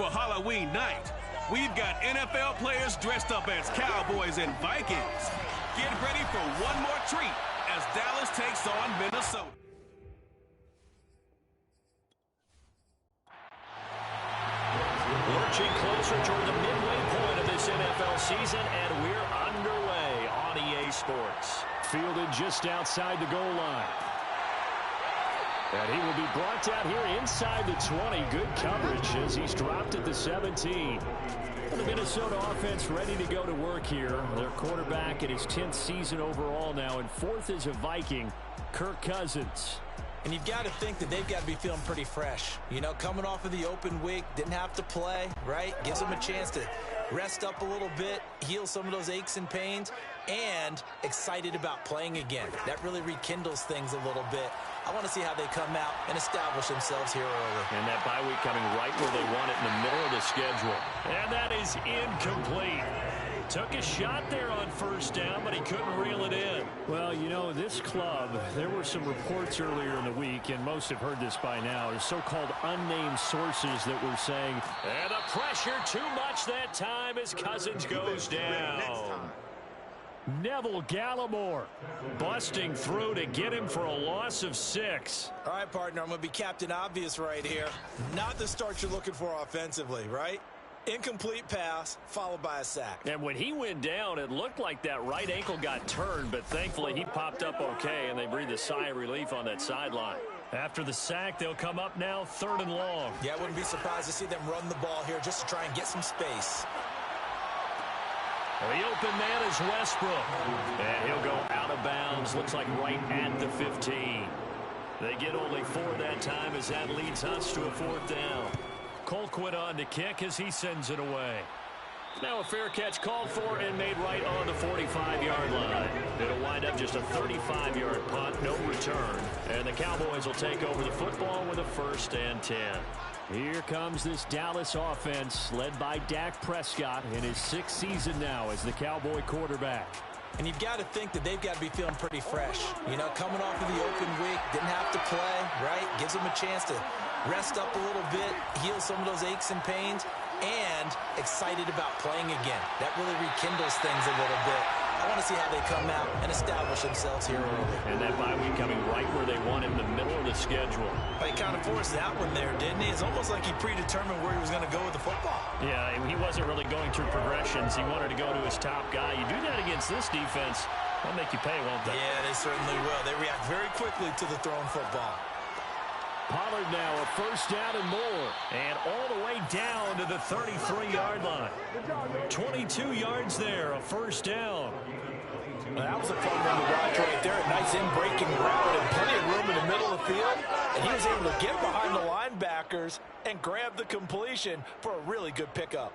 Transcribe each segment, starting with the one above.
for Halloween night. We've got NFL players dressed up as Cowboys and Vikings. Get ready for one more treat as Dallas takes on Minnesota. Lurching closer toward the midway point of this NFL season, and we're underway on EA Sports. Fielded just outside the goal line. And he will be brought down here inside the 20. Good coverage as he's dropped at the 17. The Minnesota offense ready to go to work here. Their quarterback in his 10th season overall now, and fourth is a Viking, Kirk Cousins. And you've got to think that they've got to be feeling pretty fresh. You know, coming off of the open week, didn't have to play, right? Gives them a chance to rest up a little bit, heal some of those aches and pains, and excited about playing again. That really rekindles things a little bit. I want to see how they come out and establish themselves here early. And that bye week coming right where they want it, in the middle of the schedule. And that is incomplete. Took a shot there on first down, but he couldn't reel it in. Well, you know, this club, there were some reports earlier in the week, and most have heard this by now, are so-called unnamed sources that were saying, and the pressure too much that time as Cousins goes down. Neville Gallimore busting through to get him for a loss of 6. All right, partner, I'm going to be Captain Obvious right here. Not the start you're looking for offensively, right? Incomplete pass, followed by a sack. And when he went down, it looked like that right ankle got turned, but thankfully he popped up okay, and they breathed a sigh of relief on that sideline. After the sack, they'll come up now 3rd and long. Yeah, I wouldn't be surprised to see them run the ball here just to try and get some space. The open man is Westbrook, and he'll go out of bounds. Looks like right at the 15. They get only 4 that time as that leads us to a 4th down. Colquitt on to kick as he sends it away. Now a fair catch called for and made right on the 45-yard line. It'll wind up just a 35-yard punt, no return. And the Cowboys will take over the football with a 1st and 10. Here comes this Dallas offense led by Dak Prescott in his 6th season now as the Cowboy quarterback. And you've got to think that they've got to be feeling pretty fresh. You know, coming off of the open week, didn't have to play, right? Gives them a chance to rest up a little bit, heal some of those aches and pains, and excited about playing again. That really rekindles things a little bit. I want to see how they come out and establish themselves here early. And that bye week coming right where they want it, in the middle of the schedule. But he kind of forced that one there, didn't he? It's almost like he predetermined where he was going to go with the football. Yeah, he wasn't really going through progressions. He wanted to go to his top guy. You do that against this defense, they'll make you pay, won't they? Yeah, they certainly will. They react very quickly to the thrown football. Pollard now a 1st down and more. And all the way down to the 33-yard line. 22 yards there, a 1st down. Well, that was a fun one to watch right there. A nice in-breaking route and plenty of room in the middle of the field. And he was able to get behind the linebackers and grab the completion for a really good pickup.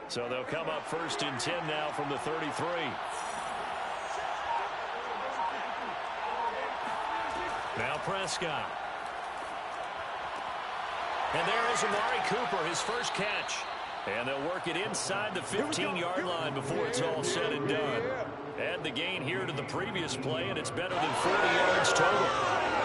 So they'll come up 1st and 10 now from the 33. Now Prescott. And there is Amari Cooper, his first catch. And they'll work it inside the 15-yard line before it's all said and done. Add the gain here to the previous play, and it's better than 40 yards total.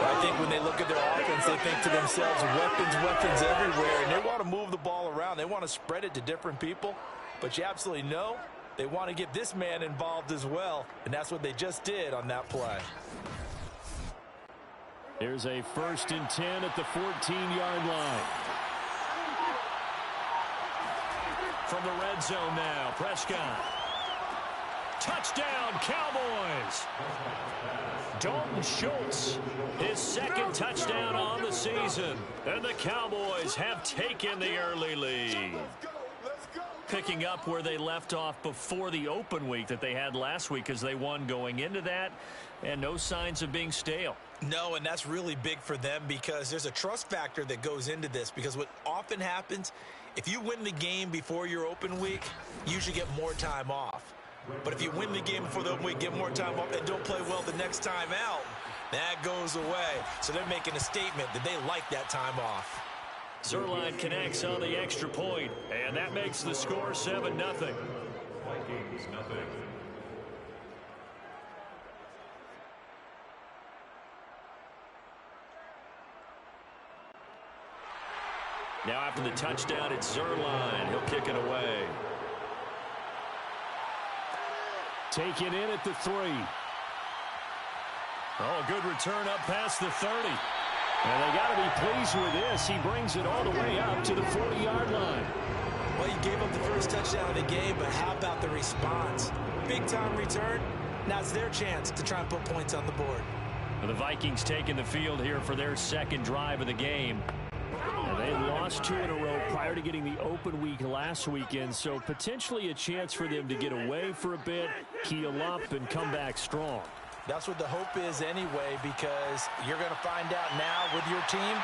I think when they look at their offense, they think to themselves, weapons everywhere, and they want to move the ball around. They want to spread it to different people. But you absolutely know they want to get this man involved as well, and that's what they just did on that play. Here's a 1st and 10 at the 14-yard line. From the red zone now, Prescott. Touchdown, Cowboys! Dalton Schultz, his 2nd touchdown on the season. And the Cowboys have taken the early lead. Picking up where they left off before the open week that they had last week as they won going into that, and no signs of being stale. No, and that's really big for them because there's a trust factor that goes into this, because what often happens, if you win the game before your open week, you usually get more time off. But if you win the game before the open week, get more time off, and don't play well the next time out, that goes away. So they're making a statement that they like that time off. Zerline connects on the extra point, and that makes the score 7-0. Vikings, nothing. Now after the touchdown, it's Zerline. He'll kick it away. Taken in at the 3. Oh, a good return up past the 30. And they got to be pleased with this. He brings it all the way up to the 40-yard line. Well, you gave up the first touchdown of the game, but how about the response? Big-time return. Now it's their chance to try and put points on the board. The Vikings taking the field here for their second drive of the game. And they lost 2 in a row prior to getting the open week last weekend, so potentially a chance for them to get away for a bit, heal up, and come back strong. That's what the hope is anyway, because you're going to find out now with your team,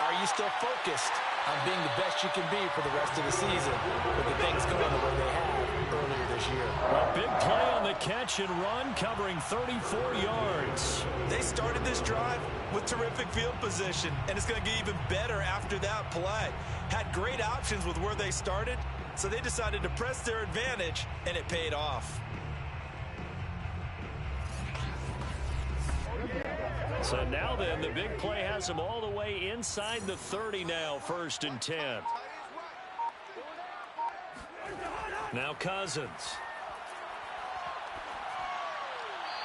are you still focused on being the best you can be for the rest of the season with the things going the way they have earlier this year. A big play on the catch and run, covering 34 yards. They started this drive with terrific field position, and it's going to get even better after that play. Had great options with where they started, so they decided to press their advantage, and it paid off. So now then, the big play has them all the way inside the 30 now, 1st and 10. Now Cousins.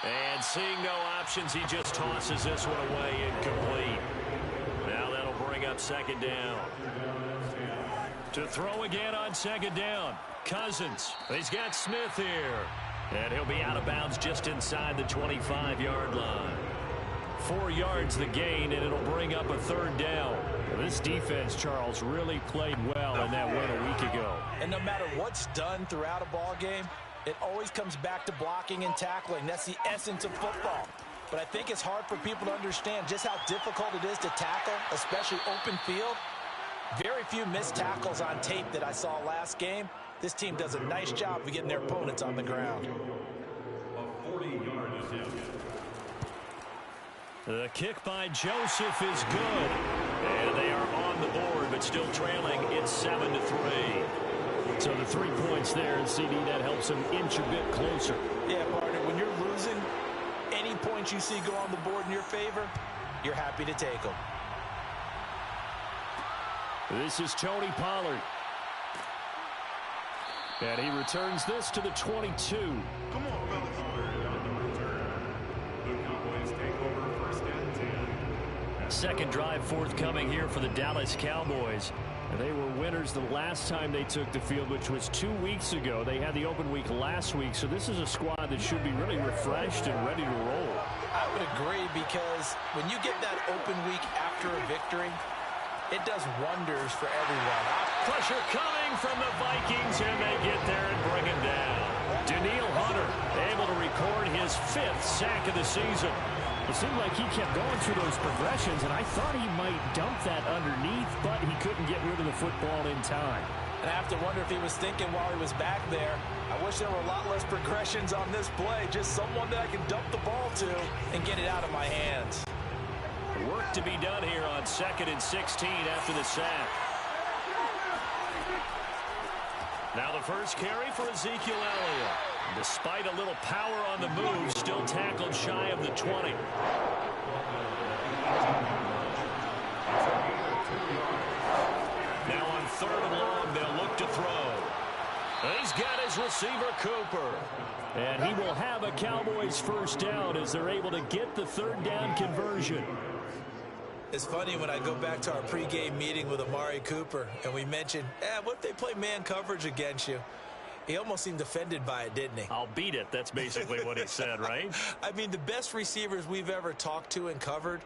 And seeing no options, he just tosses this one away incomplete. Now that'll bring up 2nd down. To throw again on 2nd down. Cousins. He's got Smith here. And he'll be out of bounds just inside the 25-yard line. 4 yards the gain, and it'll bring up a 3rd down. This defense, Charles, really played well in that win a week ago. And no matter what's done throughout a ball game, it always comes back to blocking and tackling. That's the essence of football. But I think it's hard for people to understand just how difficult it is to tackle, especially open field. Very few missed tackles on tape that I saw last game. This team does a nice job of getting their opponents on the ground. A 40-yard attempt. The kick by Joseph is good. And they are on the board, but still trailing. It's 7-3. So the 3 points there, and CD, that helps them inch a bit closer. Yeah, partner, when you're losing, any points you see go on the board in your favor, you're happy to take them. This is Tony Pollard. And he returns this to the 22. Come on, fellas. The Cowboys take over 1st and 10. Second drive forthcoming here for the Dallas Cowboys. And they were winners the last time they took the field, which was 2 weeks ago. They had the open week last week, so this is a squad that should be really refreshed and ready to roll. I would agree, because when you get that open week after a victory, it does wonders for everyone. Pressure coming from the Vikings, and they get there and bring him down. Daniil Hunter able to record his 5th sack of the season. It seemed like he kept going through those progressions, and I thought he might dump that underneath, but he couldn't get rid of the football in time. And I have to wonder if he was thinking while he was back there, I wish there were a lot less progressions on this play, just someone that I can dump the ball to and get it out of my hands. Work to be done here on 2nd and 16 after the sack. Now the first carry for Ezekiel Elliott. Despite a little power on the move, still tackled shy of the 20. Now on 3rd and long, they'll look to throw. He's got his receiver, Cooper. And he will have a Cowboys 1st down as they're able to get the 3rd down conversion. It's funny when I go back to our pregame meeting with Amari Cooper, and we mentioned, what if they play man coverage against you? He almost seemed offended by it, didn't he? I'll beat it. That's basically what he said, right? I mean, the best receivers we've ever talked to and covered,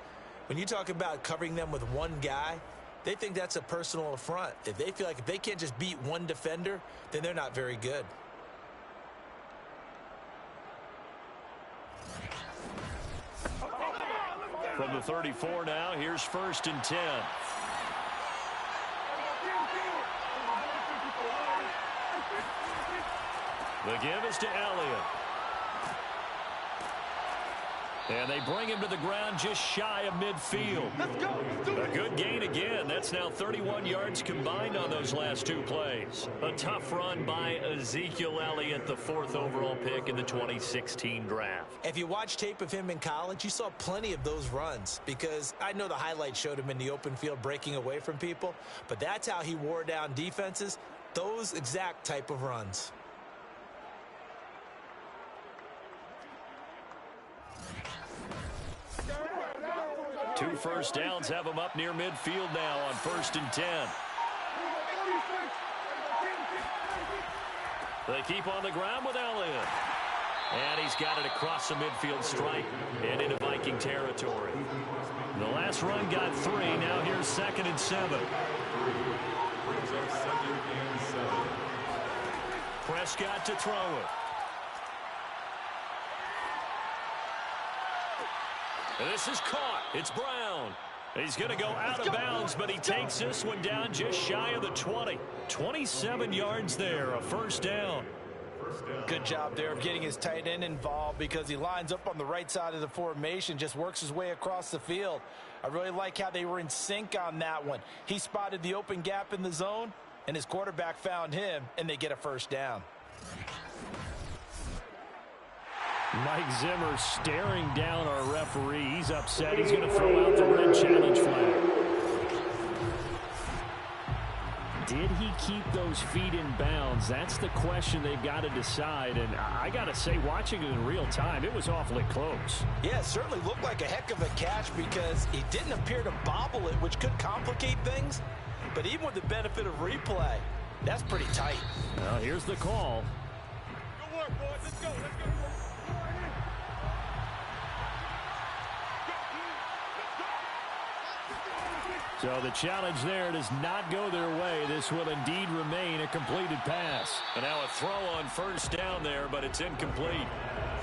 when you talk about covering them with one guy, they think that's a personal affront. If they feel like if they can't just beat one defender, then they're not very good. From the 34 now, here's 1st and 10. The give is to Elliott. And they bring him to the ground just shy of midfield. Let's go. A good gain again. That's now 31 yards combined on those last two plays. A tough run by Ezekiel Elliott, the 4th overall pick in the 2016 draft. If you watch tape of him in college, you saw plenty of those runs, because I know the highlights showed him in the open field breaking away from people, but that's how he wore down defenses, those exact type of runs. Two first downs have him up near midfield now on 1st and 10. They keep on the ground with Elliott. And he's got it across the midfield stripe and into Viking territory. The last run got 3. Now here's 2nd and 7. Prescott to throw it. And this is caught. It's Brown. He's going to go out of bounds, but he takes this one down just shy of the 20. 27 yards there, a first down. Good job there of getting his tight end involved, because he lines up on the right side of the formation, just works his way across the field. I really like how they were in sync on that one. He spotted the open gap in the zone, and his quarterback found him, and they get a first down. Mike Zimmer staring down our referee. He's upset. He's going to throw out the red challenge flag. Did he keep those feet in bounds? That's the question they've got to decide. And I got to say, watching it in real time, it was awfully close. Yeah, it certainly looked like a heck of a catch, because he didn't appear to bobble it, which could complicate things. But even with the benefit of replay, that's pretty tight. Well, here's the call. Good work, boys. Let's go. Let's go. So the challenge there does not go their way. This will indeed remain a completed pass. And now a throw on first down there, but it's incomplete.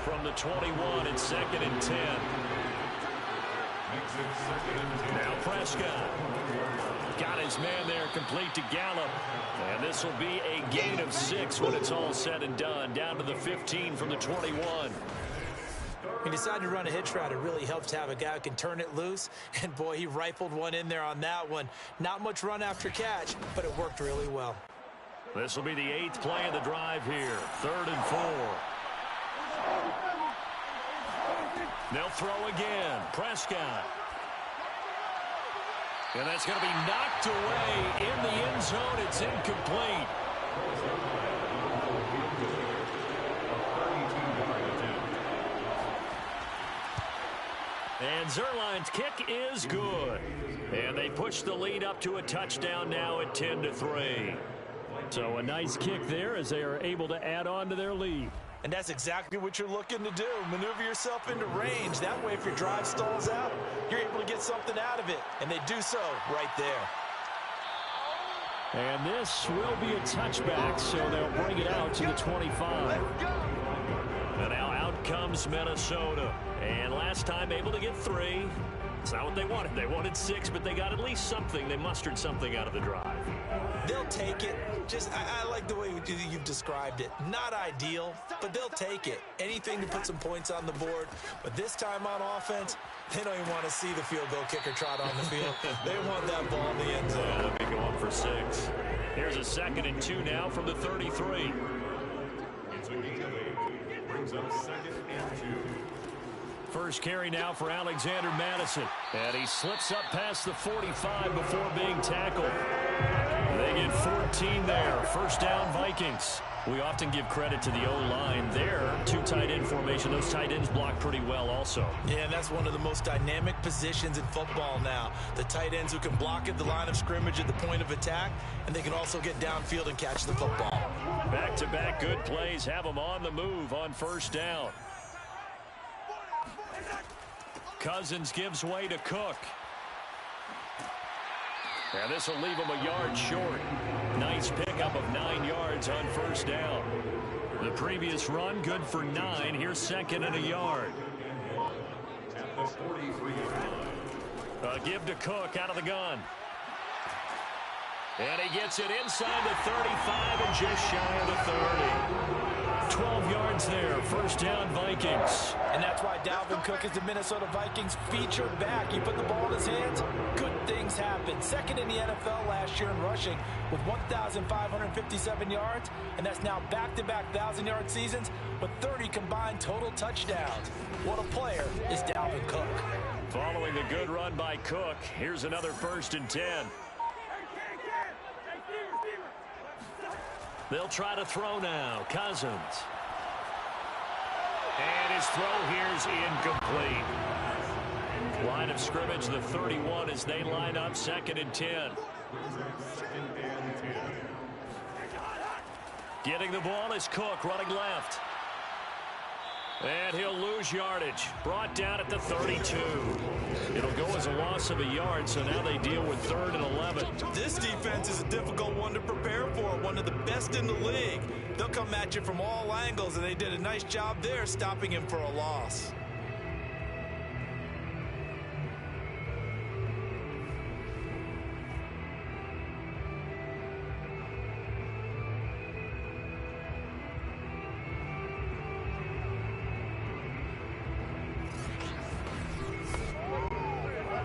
From the 21, it's 2nd and 10. Now Prescott. Got his man there, complete to Gallup. And this will be a gain of 6 when it's all said and done. Down to the 15 from the 21. He decided to run a hitch route. It really helps to have a guy who can turn it loose. And, boy, he rifled one in there on that one. Not much run after catch, but it worked really well. This will be the 8th play of the drive here. 3rd and 4. They'll throw again. Prescott. And that's going to be knocked away in the end zone. It's incomplete. And Zerline's kick is good. And they push the lead up to a touchdown now at 10-3. So a nice kick there as they are able to add on to their lead. And that's exactly what you're looking to do. Maneuver yourself into range. That way, if your drive stalls out, you're able to get something out of it. And they do so right there. And this will be a touchback, so they'll bring it out to the 25. And now out comes Minnesota. And last time able to get 3. It's not what they wanted. They wanted 6, but they got at least something. They mustered something out of the drive. They'll take it. I like the way you've described it. Not ideal, but they'll take it. Anything to put some points on the board. But this time on offense, they don't even want to see the field goal kicker trot on the field. They want that ball in the end zone. Yeah, they'll be going for 6. Here's a 2nd and 2 now from the 33. Brings up 2nd and 2. First carry now for Alexander Madison. And he slips up past the 45 before being tackled. They get 14 there. First down, Vikings. We often give credit to the O-line there. 2 tight end formation. Those tight ends block pretty well also. Yeah, and that's one of the most dynamic positions in football now. The tight ends who can block at the line of scrimmage at the point of attack, and they can also get downfield and catch the football. Back-to-back good plays have them on the move on first down. Cousins gives way to Cook. And this will leave him a yard short. Nice pickup of 9 yards on first down. The previous run, good for 9. Here's 2nd and a yard. A give to Cook out of the gun. And he gets it inside the 35 and just shy of the 30. 12 yards there. First down, Vikings. And that's why Dalvin Cook is the Minnesota Vikings featured back. You put the ball in his hands, good things happen. Second in the NFL last year in rushing with 1,557 yards, and that's now back-to-back 1,000-yard seasons with 30 combined total touchdowns. What a player is Dalvin Cook. Following the good run by Cook, here's another 1st and 10. They'll try to throw now. Cousins. And his throw here's incomplete. Line of scrimmage, the 31, as they line up 2nd and 10. Getting the ball is Cook, running left. And he'll lose yardage. Brought down at the 32. It'll go as a loss of a yard, so now they deal with 3rd and 11. This defense is a difficult one to prepare for, one of the best in the league. They'll come at you from all angles, and they did a nice job there stopping him for a loss.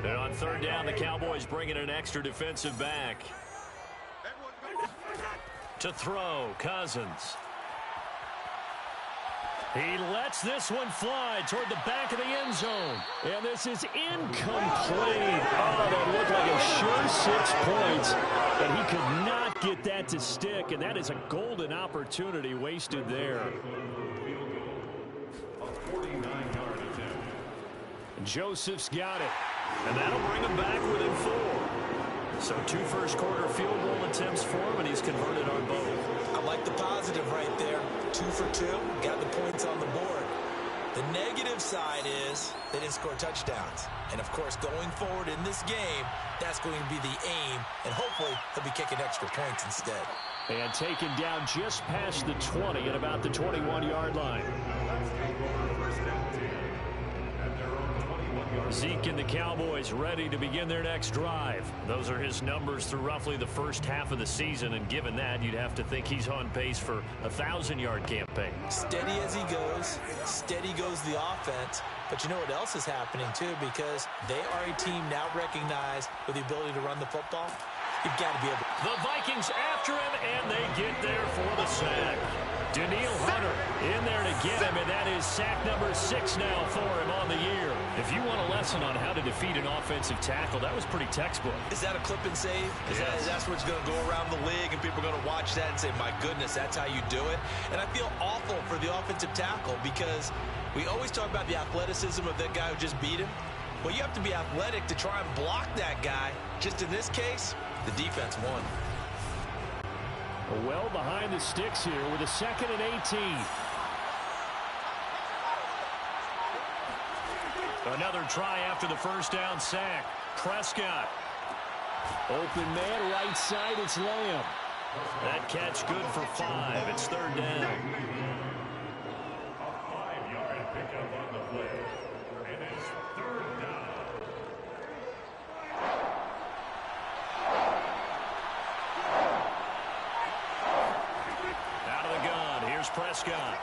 On 3rd down, the Cowboys bring in an extra defensive back. To throw, Cousins. He lets this one fly toward the back of the end zone. And this is incomplete. Oh, that looked like a sure 6 points. And he could not get that to stick. And that is a golden opportunity wasted there. Joseph's got it. And that'll bring him back within 4. So 2 first-quarter field goal attempts for him, and he's converted on both. I like the positive right there. 2 for 2. Got the points on the board. The negative side is they didn't score touchdowns. And, of course, going forward in this game, that's going to be the aim. And hopefully he'll be kicking extra points instead. And taken down just past the 20 at about the 21-yard line. Zeke and the Cowboys ready to begin their next drive. Those are his numbers through roughly the first half of the season, and given that, you'd have to think he's on pace for a 1,000-yard campaign. Steady as he goes, steady goes the offense. But you know what else is happening, too, because they are a team now recognized with the ability to run the football. You've got to be able to. The Vikings after him, and they get there for the sack. Daniil Hunter in there to get him, and that is sack number 6 now for him on the year. If you want a lesson on how to defeat an offensive tackle, that was pretty textbook. Is that a clip and save? Is that's what's going to go around the league, and people are going to watch that and say, my goodness, that's how you do it? And I feel awful for the offensive tackle because we always talk about the athleticism of that guy who just beat him. Well, you have to be athletic to try and block that guy. Just in this case, the defense won. Well behind the sticks here with a 2nd and 18. Another try after the first down sack. Prescott. Open man, right side, it's Lamb. That catch good for 5. It's 3rd down. A 5-yard pickup on the play. And it's 3rd down. Prescott.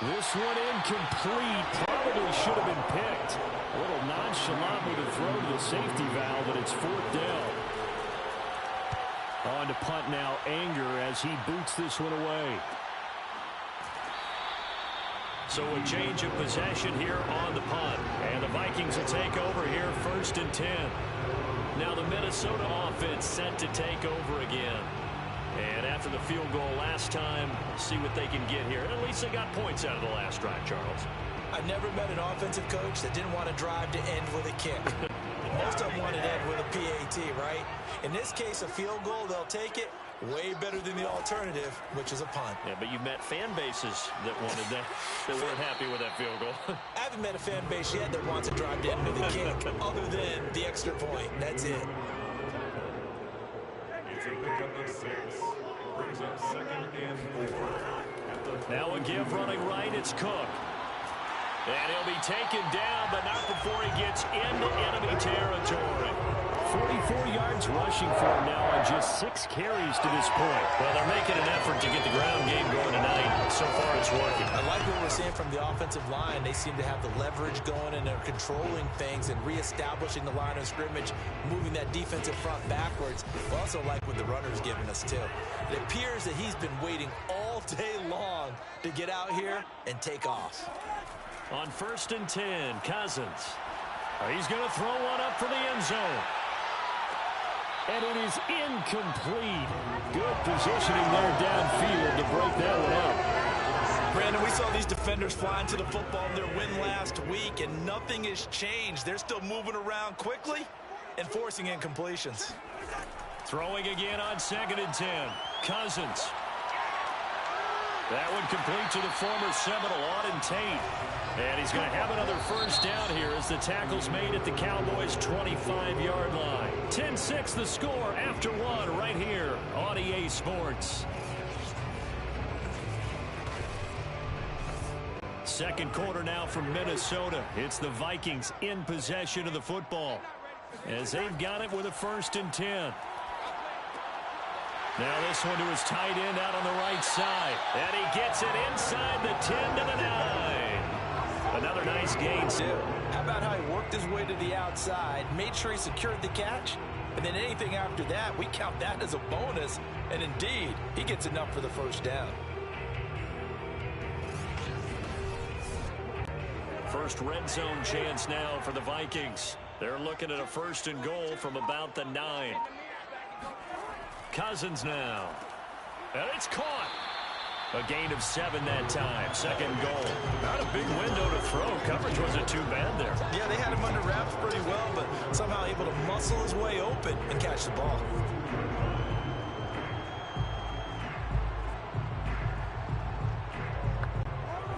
This one incomplete. Probably should have been picked. A little nonchalant with a throw to the safety valve, but it's 4th down. On to punt now, Anger, as he boots this one away. So a change of possession here on the punt. And the Vikings will take over here 1st and 10. Now the Minnesota offense set to take over again. And after the field goal last time, see what they can get here. At least they got points out of the last drive, Charles. I've never met an offensive coach that didn't want to drive to end with a kick. Most of them want to end with a PAT, right? In this case, a field goal, they'll take it. Way better than the alternative, which is a punt. Yeah, but you've met fan bases that wanted that, that weren't happy with that field goal. I haven't met a fan base yet that wants to drive to end with a kick, other than the extra point. That's it. It's a pickup of 6. Brings up 2nd and 4. Now a give running right, it's Cook. And he'll be taken down, but not before he gets into enemy territory. 44 yards rushing for him now on just 6 carries to this point. Well, they're making an effort to get the ground game going tonight. So far, it's working. I like what we're seeing from the offensive line. They seem to have the leverage going, and they're controlling things and reestablishing the line of scrimmage, moving that defensive front backwards. I also like what the runner's giving us, too. It appears that he's been waiting all day long to get out here and take off. On 1st and 10, Cousins. He's going to throw one up for the end zone. And it is incomplete. Good positioning there downfield to break that one up. Brandon, we saw these defenders flying to the football in their win last week, and nothing has changed. They're still moving around quickly and forcing incompletions. Throwing again on 2nd and 10. Cousins. That one complete to the former Seminole, Auden Tate. And he's going to have another first down here as the tackle's made at the Cowboys' 25-yard line. 10-6 the score after one right here on EA Sports. Second quarter now from Minnesota. It's the Vikings in possession of the football as they've got it with a 1st and 10. Now this one to his tight end out on the right side. And he gets it inside the 10 to the 9. Another nice gain, too. How about how he worked his way to the outside, made sure he secured the catch, and then anything after that, we count that as a bonus. And indeed, he gets enough for the first down. First red zone chance now for the Vikings. They're looking at a 1st and goal from about the 9. Cousins now. And it's caught. A gain of 7 that time. 2nd goal. Not a big window to throw. Coverage wasn't too bad there. Yeah, they had him under wraps pretty well, but somehow able to muscle his way open and catch the ball.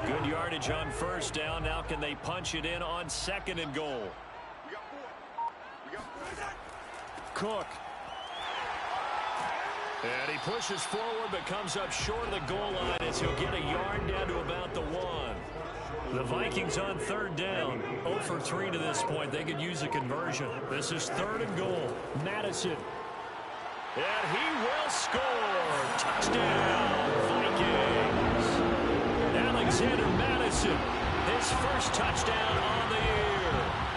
Good yardage on 1st down. Now can they punch it in on 2nd and goal? Cook. And he pushes forward but comes up short of the goal line as he'll get a yard down to about the 1. The Vikings on 3rd down. 0 for 3 to this point. They could use a conversion. This is 3rd and goal. Madison. And he will score. Touchdown, Vikings. Alexander Madison, his first touchdown on the year.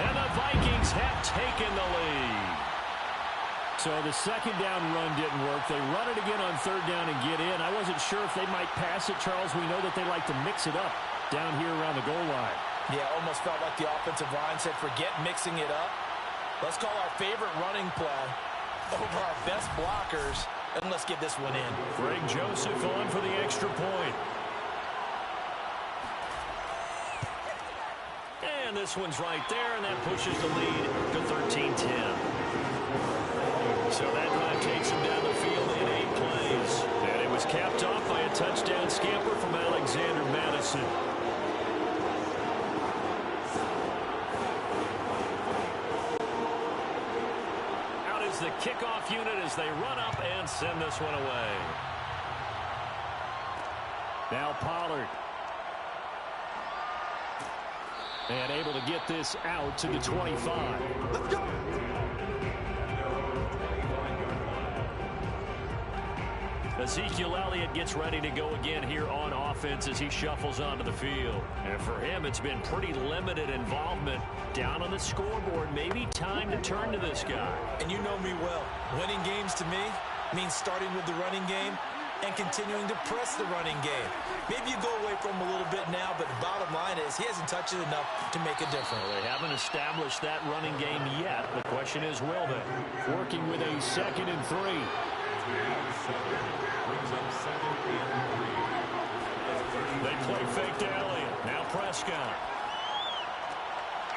And the Vikings have taken the lead. So the 2nd down run didn't work. They run it again on 3rd down and get in. I wasn't sure if they might pass it, Charles. We know that they like to mix it up down here around the goal line. Yeah, almost felt like the offensive line said, forget mixing it up. Let's call our favorite running play over our best blockers, and let's get this one in. Greg Joseph on for the extra point. And this one's right there, and that pushes the lead to 13-10. So that drive takes him down the field in 8 plays. And it was capped off by a touchdown scamper from Alexander Madison. Out is the kickoff unit as they run up and send this one away. Now Pollard. And able to get this out to the 25. Let's go. Ezekiel Elliott gets ready to go again here on offense as he shuffles onto the field. And for him, it's been pretty limited involvement down on the scoreboard. Maybe time to turn to this guy. And you know me well. Winning games to me means starting with the running game and continuing to press the running game. Maybe you go away from him a little bit now, but the bottom line is he hasn't touched it enough to make a difference. Well, they haven't established that running game yet. The question is, will they? Working with a 2nd and 3. They play fake to Elliott. Now Prescott.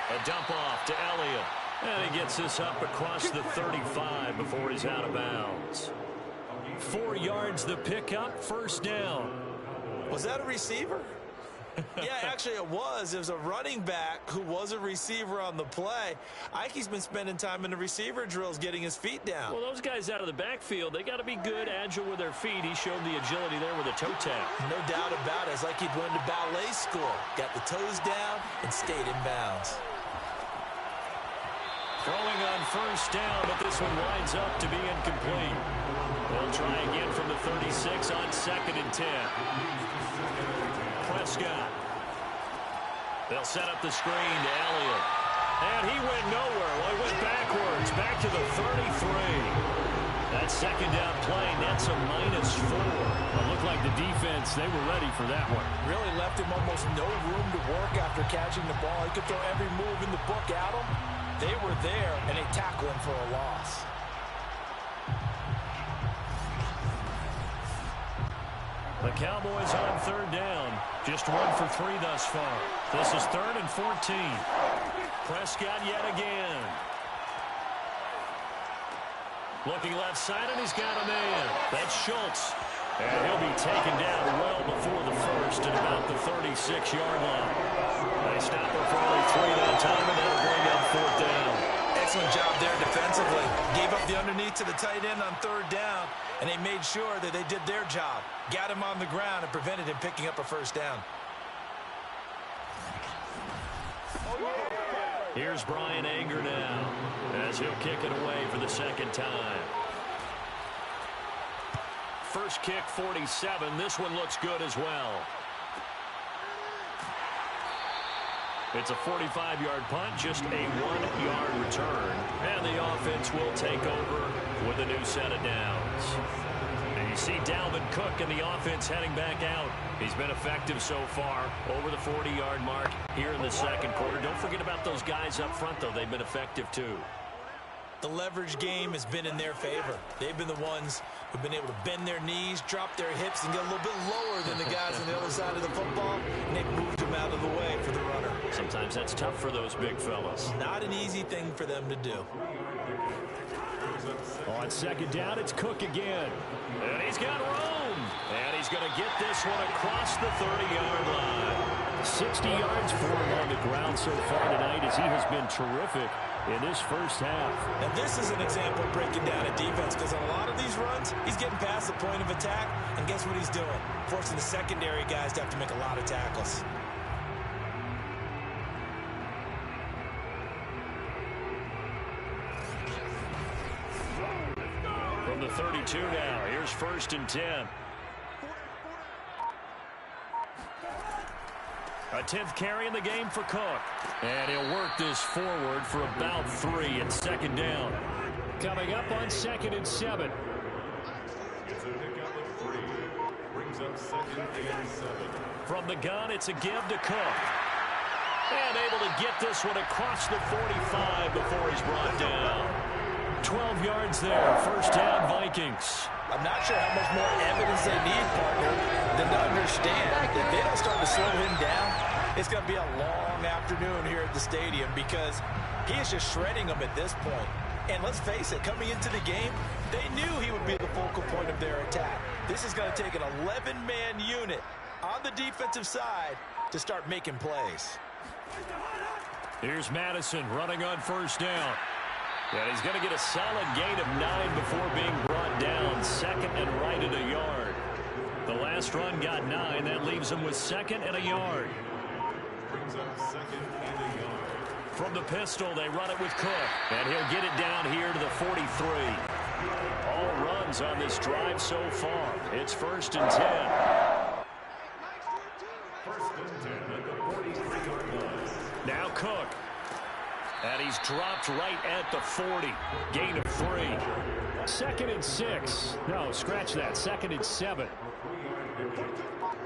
A dump off to Elliott. And he gets this up across the 35 before he's out of bounds. 4 yards the pickup, 1st down. Was that a receiver? Yeah, actually it was. It was a running back who was a receiver on the play. Ike's been spending time in the receiver drills getting his feet down. Well, those guys out of the backfield, they got to be good, agile with their feet. He showed the agility there with a toe tap. No doubt about it. It's like he'd went to ballet school. Got the toes down and stayed in bounds. Throwing on first down, but this one winds up to be incomplete. They'll try again from the 36 on 2nd and 10. Prescott. They'll set up the screen to Elliott. And he went nowhere. Well, he went backwards, back to the 33. That second down play nets a -4. It looked like the defense, they were ready for that one. Really left him almost no room to work after catching the ball. He could throw every move in the book at him. They were there, and they tackle him for a loss. The Cowboys on 3rd down. Just 1 for 3 thus far. This is 3rd and 14. Prescott yet again. Looking left side, and he's got a man. That's Schultz. And he'll be taken down well before the first at about the 36-yard line. They stop him for only 3 that time, and that'll bring up 4th down. Excellent job there defensively. Gave up the underneath to the tight end on 3rd down, and they made sure that they did their job. Got him on the ground and prevented him picking up a 1st down. Here's Brian Anger now as he'll kick it away for the 2nd time. First kick, 47. This one looks good as well. It's a 45-yard punt, just a 1-yard return. And the offense will take over with a new set of downs. And you see Dalvin Cook and the offense heading back out. He's been effective so far, over the 40-yard mark here in the 2nd quarter. Don't forget about those guys up front, though. They've been effective, too. The leverage game has been in their favor. They've been the ones who've been able to bend their knees, drop their hips, and get a little bit lower than the guys on the other side of the football, and they've moved them out of the way for the runner. Sometimes that's tough for those big fellas. Not an easy thing for them to do. On 2nd down, it's Cook again. And he's got room. And he's going to get this one across the 30-yard line. 60 yards for him on the ground so far tonight as he has been terrific in this first half. Now, this is an example of breaking down a defense, because on a lot of these runs, he's getting past the point of attack, and guess what he's doing? Forcing the secondary guys to have to make a lot of tackles. From the 32 now, here's 1st and 10. A 10th carry in the game for Cook. And he'll work this forward for about 3 and 2nd down. Coming up on 2nd and 7. It's a pickup of 3. Brings up 2nd and 7. From the gun, it's a give to Cook. And able to get this one across the 45 before he's brought down. 12 yards there. 1st down, Vikings. I'm not sure how much more evidence they need, partner, than to understand if they don't start to slow him down, it's going to be a long afternoon here at the stadium, because he is just shredding them at this point. And let's face it, coming into the game, they knew he would be the focal point of their attack. This is going to take an 11-man unit on the defensive side to start making plays. Here's Madison running on 1st down. And he's going to get a solid gain of 9 before being brought down. 2nd and right at a yard. The last run got 9. That leaves him with 2nd and a yard. Brings up 2nd and a yard. From the pistol, they run it with Cook. And he'll get it down here to the 43. All runs on this drive so far. It's 1st and 10. 1st and 10 at the 43-yard line. Now Cook. And he's dropped right at the 40. Gain of 3. 2nd and 6. No, scratch that. 2nd and 7.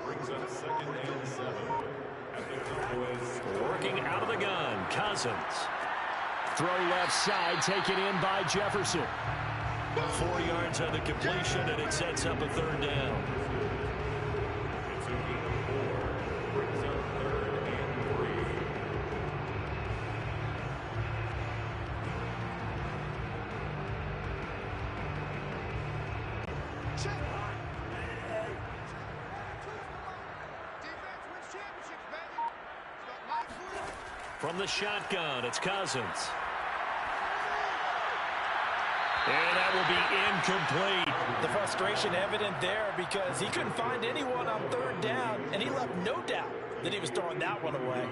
Brings up 2nd and 7. At the Cowboys. Working out of the gun. Cousins. Throw left side. Taken in by Jefferson. 4 yards on the completion, and it sets up a 3rd down. It's a gain of 4. Brings up 3rd and 3. From the shotgun, it's Cousins. And that will be incomplete. The frustration evident there, because he couldn't find anyone on 3rd down, and he left no doubt that he was throwing that one away.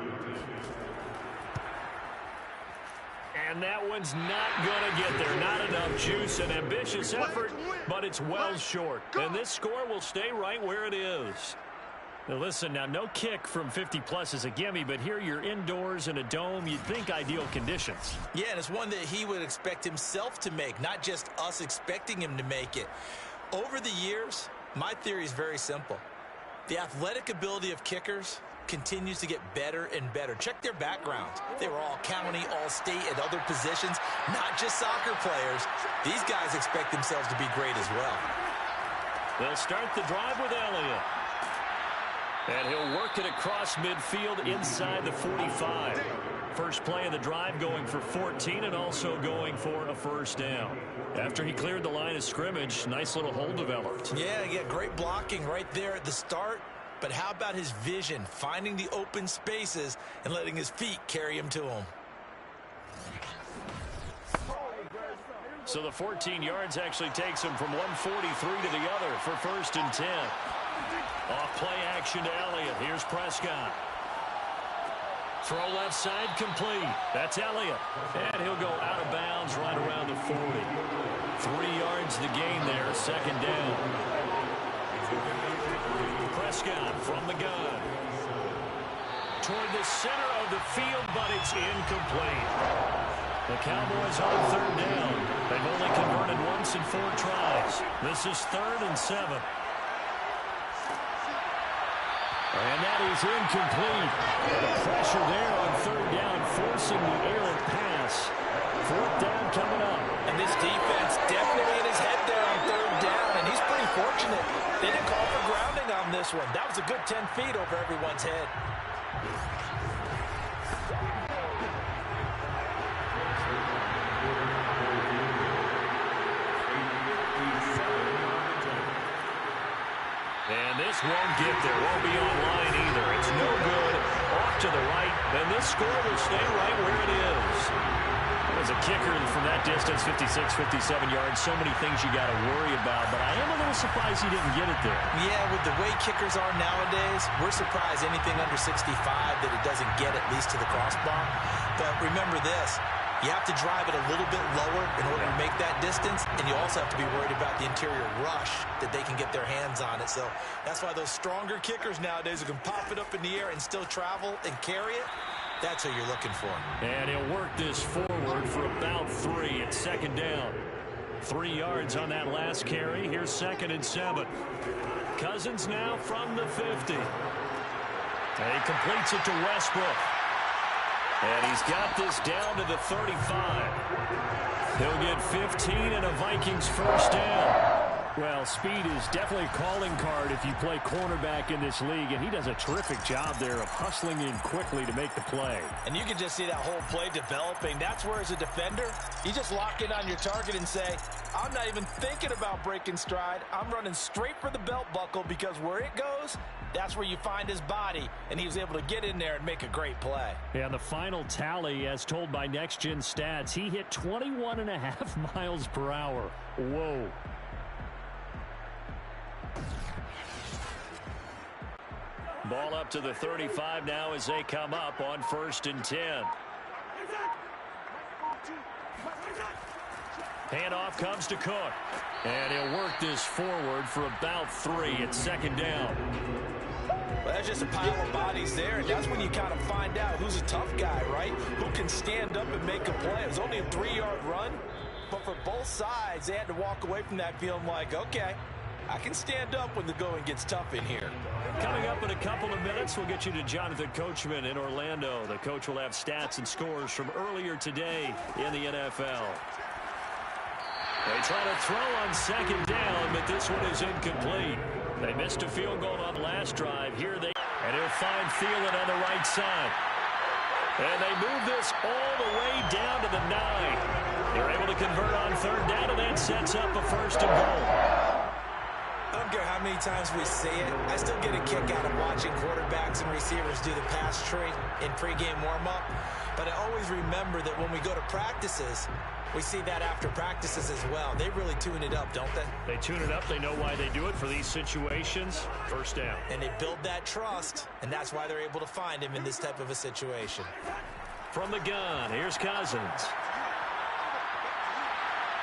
And that one's not going to get there. Not enough juice. An ambitious effort, but it's well short. And this score will stay right where it is. Now listen, now no kick from 50-plus is a gimme, but here you're indoors in a dome. You'd think ideal conditions. Yeah, and it's one that he would expect himself to make, not just us expecting him to make it. Over the years, my theory is very simple. The athletic ability of kickers continues to get better and better. Check their backgrounds. They were all county, all state, at other positions, not just soccer players. These guys expect themselves to be great as well. They'll start the drive with Elliott. And he'll work it across midfield inside the 45. First play of the drive going for 14 and also going for a first down. After he cleared the line of scrimmage, nice little hole developed. Yeah, great blocking right there at the start. But how about his vision, finding the open spaces and letting his feet carry him to him? So the 14 yards actually takes him from 143 to the other for first and 10. Off play action to Elliott. Here's Prescott. Throw left side complete. That's Elliott. And he'll go out of bounds right around the 40. 3 yards to gain there, second down. Prescott from the gun. Toward the center of the field, but it's incomplete. The Cowboys on third down. They've only converted once in 4 tries. This is 3rd and 7. And that is incomplete. The pressure there on third down, forcing the errant pass. 4th down coming up. And this defense definitely in his head there on third down, and he's pretty fortunate. They didn't call for grounding on this one. That was a good 10 feet over everyone's head. And this won't get there. Won't be online either. It's no good. Off to the right. And this score will stay right where it is. As a kicker from that distance, 56, 57 yards, so many things you got to worry about. But I am a little surprised he didn't get it there. Yeah, with the way kickers are nowadays, we're surprised anything under 65 that it doesn't get at least to the crossbar. But remember this. You have to drive it a little bit lower in order to make that distance, and you also have to be worried about the interior rush that they can get their hands on it. So that's why those stronger kickers nowadays who can pop it up in the air and still travel and carry it, that's who you're looking for. And he'll work this forward for about 3. It's second down. 3 yards on that last carry. Here's 2nd and 7. Cousins now from the 50. And he completes it to Westbrook. And he's got this down to the 35. He'll get 15 and a Vikings first down. Well, speed is definitely a calling card if you play cornerback in this league, and he does a terrific job there of hustling in quickly to make the play. And you can just see that whole play developing. That's where, as a defender, you just lock in on your target and say, I'm not even thinking about breaking stride. I'm running straight for the belt buckle, because where it goes, that's where you find his body, and he was able to get in there and make a great play. And the final tally, as told by Next Gen Stats, he hit 21.5 miles per hour. Whoa. Ball up to the 35 now as they come up on 1st and 10. Handoff comes to Cook. And he'll work this forward for about 3. It's second down. Well, that's just a pile of bodies there, and that's when you kind of find out who's a tough guy, right? Who can stand up and make a play. It was only a 3-yard run, but for both sides, they had to walk away from that feeling like, okay, I can stand up when the going gets tough in here. Coming up in a couple of minutes, we'll get you to Jonathan Coachman in Orlando. The coach will have stats and scores from earlier today in the NFL. They try to throw on second down, but this one is incomplete. They missed a field goal on the last drive. Here they, and he'll find Thielen on the right side. And they move this all the way down to the 9. They're able to convert on third down, and that sets up a 1st and goal. I don't care how many times we see it. I still get a kick out of watching quarterbacks and receivers do the pass tree in pregame warm-up. But I always remember that when we go to practices, we see that after practices as well. They really tune it up, don't they? They tune it up. They know why they do it for these situations. First down. And they build that trust, and that's why they're able to find him in this type of a situation. From the gun, here's Cousins.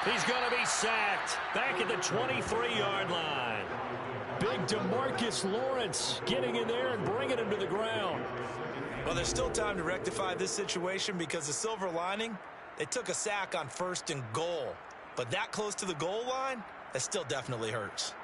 He's going to be sacked back at the 23-yard line. Big DeMarcus Lawrence getting in there and bringing him to the ground. Well, there's still time to rectify this situation because the silver lining, they took a sack on 1st and goal. But that close to the goal line, that still definitely hurts.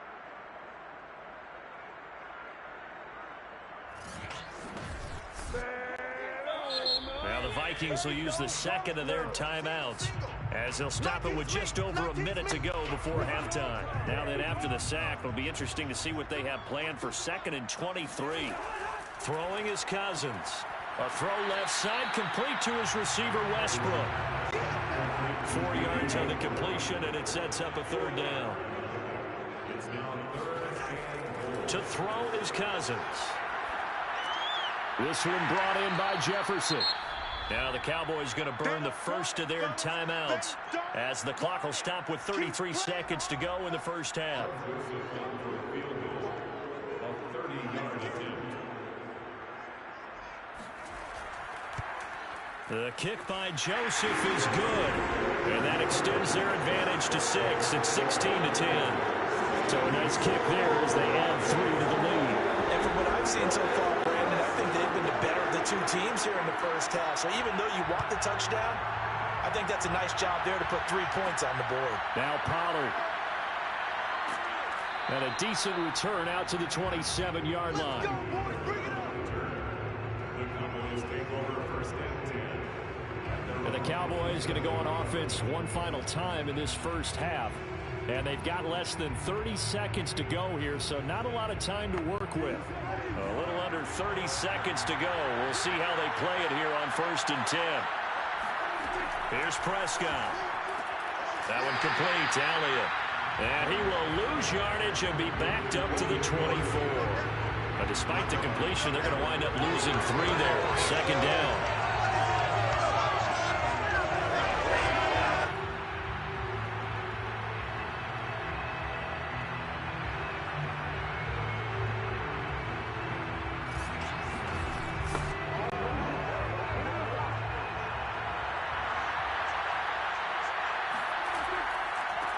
Now the Vikings will use the second of their timeouts as they'll stop it with just over a minute to go before halftime. Now then, after the sack, it'll be interesting to see what they have planned for 2nd and 23. Throwing is Cousins. A throw left side, complete to his receiver, Westbrook. 4 yards on the completion, and it sets up a 3rd down. To throw is Cousins. This one brought in by Jefferson. Now the Cowboys going to burn the first of their timeouts as the clock will stop with 33 seconds to go in the first half. The kick by Joseph is good, and that extends their advantage to 6. It's 16-10. So a nice kick there as they add 3 to the lead. And from what I've seen so far, Brandon, I think they've been the better of the two teams here in the first half. So even though you want the touchdown, I think that's a nice job there to put 3 points on the board. Now Pollard. And a decent return out to the 27-yard line. And the Cowboys going to go on offense one final time in this first half. And they've got less than 30 seconds to go here, so not a lot of time to work with. A little under 30 seconds to go. We'll see how they play it here on 1st and 10. Here's Prescott. That one complete to Elliott. And he will lose yardage and be backed up to the 24. But despite the completion, they're going to wind up losing 3 there. 2nd down.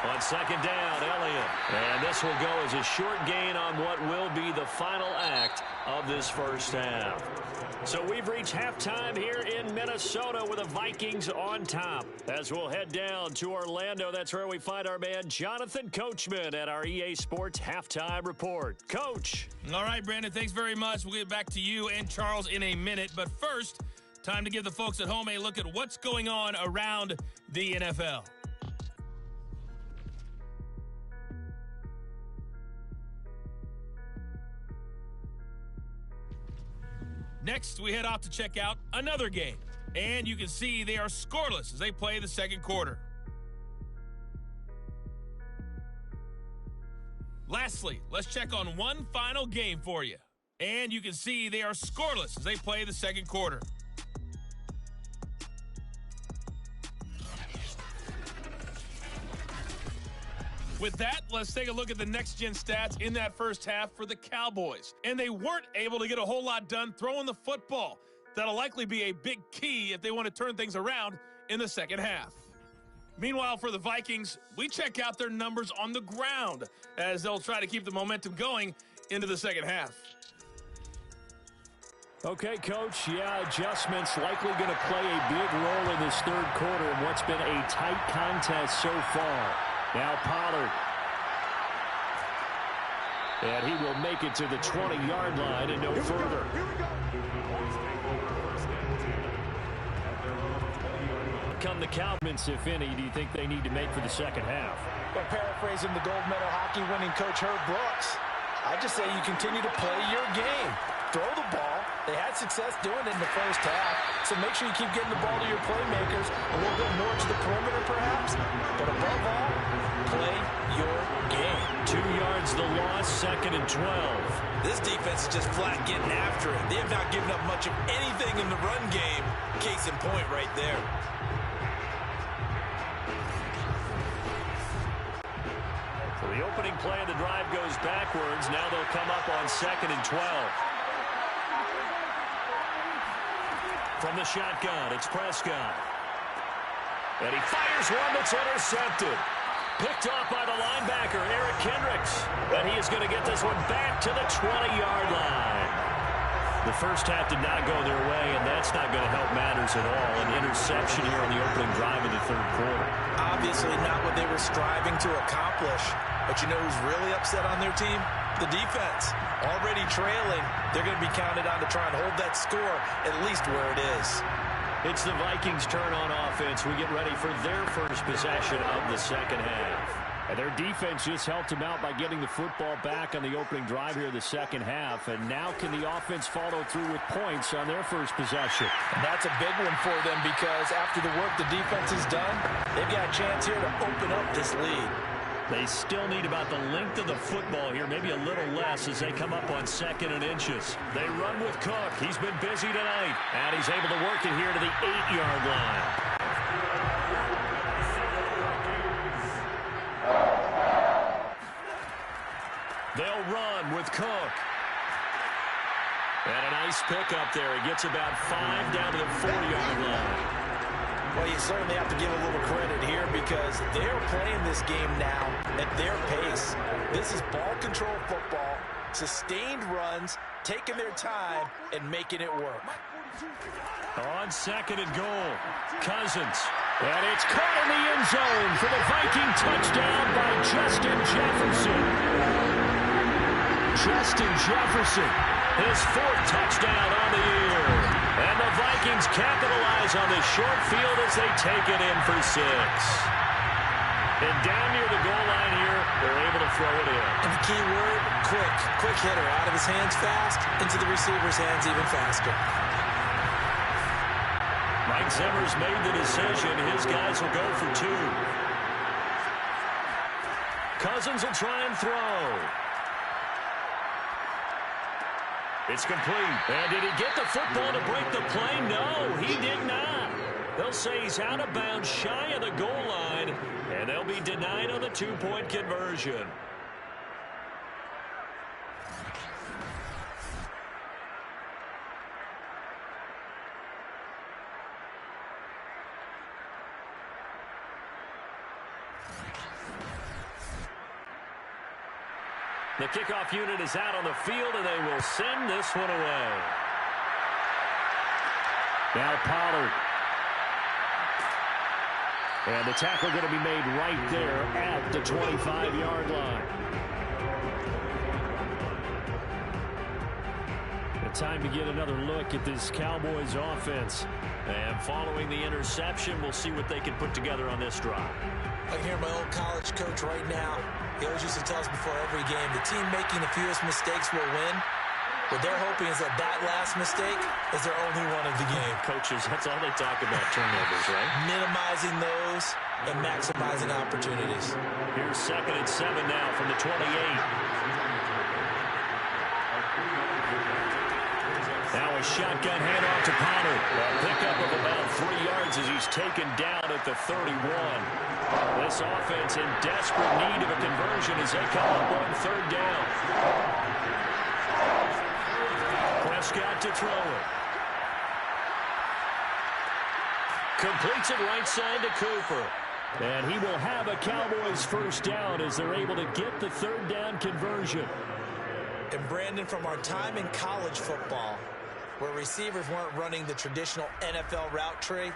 On 2nd down, Elliott. And this will go as a short gain on what will be the final act of this first half. So we've reached halftime here in Minnesota with the Vikings on top. As we'll head down to Orlando, that's where we find our man Jonathan Coachman at our EA Sports Halftime Report. Coach. All right, Brandon, thanks very much. We'll get back to you and Charles in a minute. But first, time to give the folks at home a look at what's going on around the NFL. Next, we head off to check out another game. And you can see they are scoreless as they play the second quarter. Lastly, let's check on one final game for you. And you can see they are scoreless as they play the second quarter. With that, let's take a look at the next-gen stats in that first half for the Cowboys. And they weren't able to get a whole lot done throwing the football. That'll likely be a big key if they want to turn things around in the second half. Meanwhile, for the Vikings, we check out their numbers on the ground as they'll try to keep the momentum going into the second half. Okay, Coach, adjustments likely going to play a big role in this third quarter in what's been a tight contest so far. Now Pollard. And he will make it to the 20-yard line and no further. Come the Cowboys, if any, do you think they need to make for the second half? Well, paraphrasing the gold medal hockey winning coach Herb Brooks, I just say you continue to play your game. Throw the ball. They had success doing it in the first half, so make sure you keep getting the ball to your playmakers, a little bit more to the perimeter perhaps, but above all, play your game. 2 yards the loss, 2nd and 12. This defense is just flat getting after it. They have not given up much of anything in the run game. Case in point right there. So the opening play of the drive goes backwards. Now they'll come up on 2nd and 12. From the shotgun, it's Prescott. And he fires one that's intercepted. Picked off by the linebacker, Eric Kendricks. And he is going to get this one back to the 20-yard line. The first half did not go their way, and that's not going to help matters at all. An interception here on the opening drive of the third quarter. Obviously not what they were striving to accomplish. But you know who's really upset on their team? The defense. Already trailing, they're going to be counted on to try and hold that score at least where it is. It's the Vikings' turn on offense. We get ready for their first possession of the second half. And their defense just helped them out by getting the football back on the opening drive here in the second half. And now can the offense follow through with points on their first possession? And that's a big one for them because after the work the defense has done, they've got a chance here to open up this lead. They still need about the length of the football here, maybe a little less as they come up on 2nd and inches. They run with Cook. He's been busy tonight, and he's able to work it here to the 8-yard line. They'll run with Cook. And a nice pickup there. He gets about 5 down to the 4-yard line. Well, you certainly have to give a little credit here because they're playing this game now at their pace. This is ball control football, sustained runs, taking their time, and making it work. On 2nd and goal, Cousins. And it's caught in the end zone for the Viking touchdown by Justin Jefferson. Justin Jefferson, his 4th touchdown on the year. And the Vikings capitalize on this short field as they take it in for 6. And down near the goal line here, they're able to throw it in. And the key word, quick. Quick hitter. Out of his hands fast, into the receiver's hands even faster. Mike Zimmer's made the decision. His guys will go for 2. Cousins will try and throw. It's complete. And did he get the football to break the play? No, he did not. They'll say he's out of bounds, shy of the goal line, and they'll be denied on the 2-point conversion. The kickoff unit is out on the field, and they will send this one away. Now Pollard. And the tackle going to be made right there at the 25-yard line. The time to get another look at this Cowboys offense. And following the interception, we'll see what they can put together on this drive. I can hear my old college coach right now. He always used to tell us before every game, the team making the fewest mistakes will win. What they're hoping is that that last mistake is their only one of the game. Coaches, that's all they talk about, turnovers, right? Minimizing those and maximizing opportunities. Here's 2nd and 7 now from the 28. Now a shotgun handoff to Pollard. A pickup of about 3 yards as he's taken down at the 31. This offense in desperate need of a conversion as they come up on 3rd down. Prescott to throw it. Completes it right side to Cooper. And he will have a Cowboys first down as they're able to get the 3rd down conversion. And Brandon, from our time in college football, where receivers weren't running the traditional NFL route tree,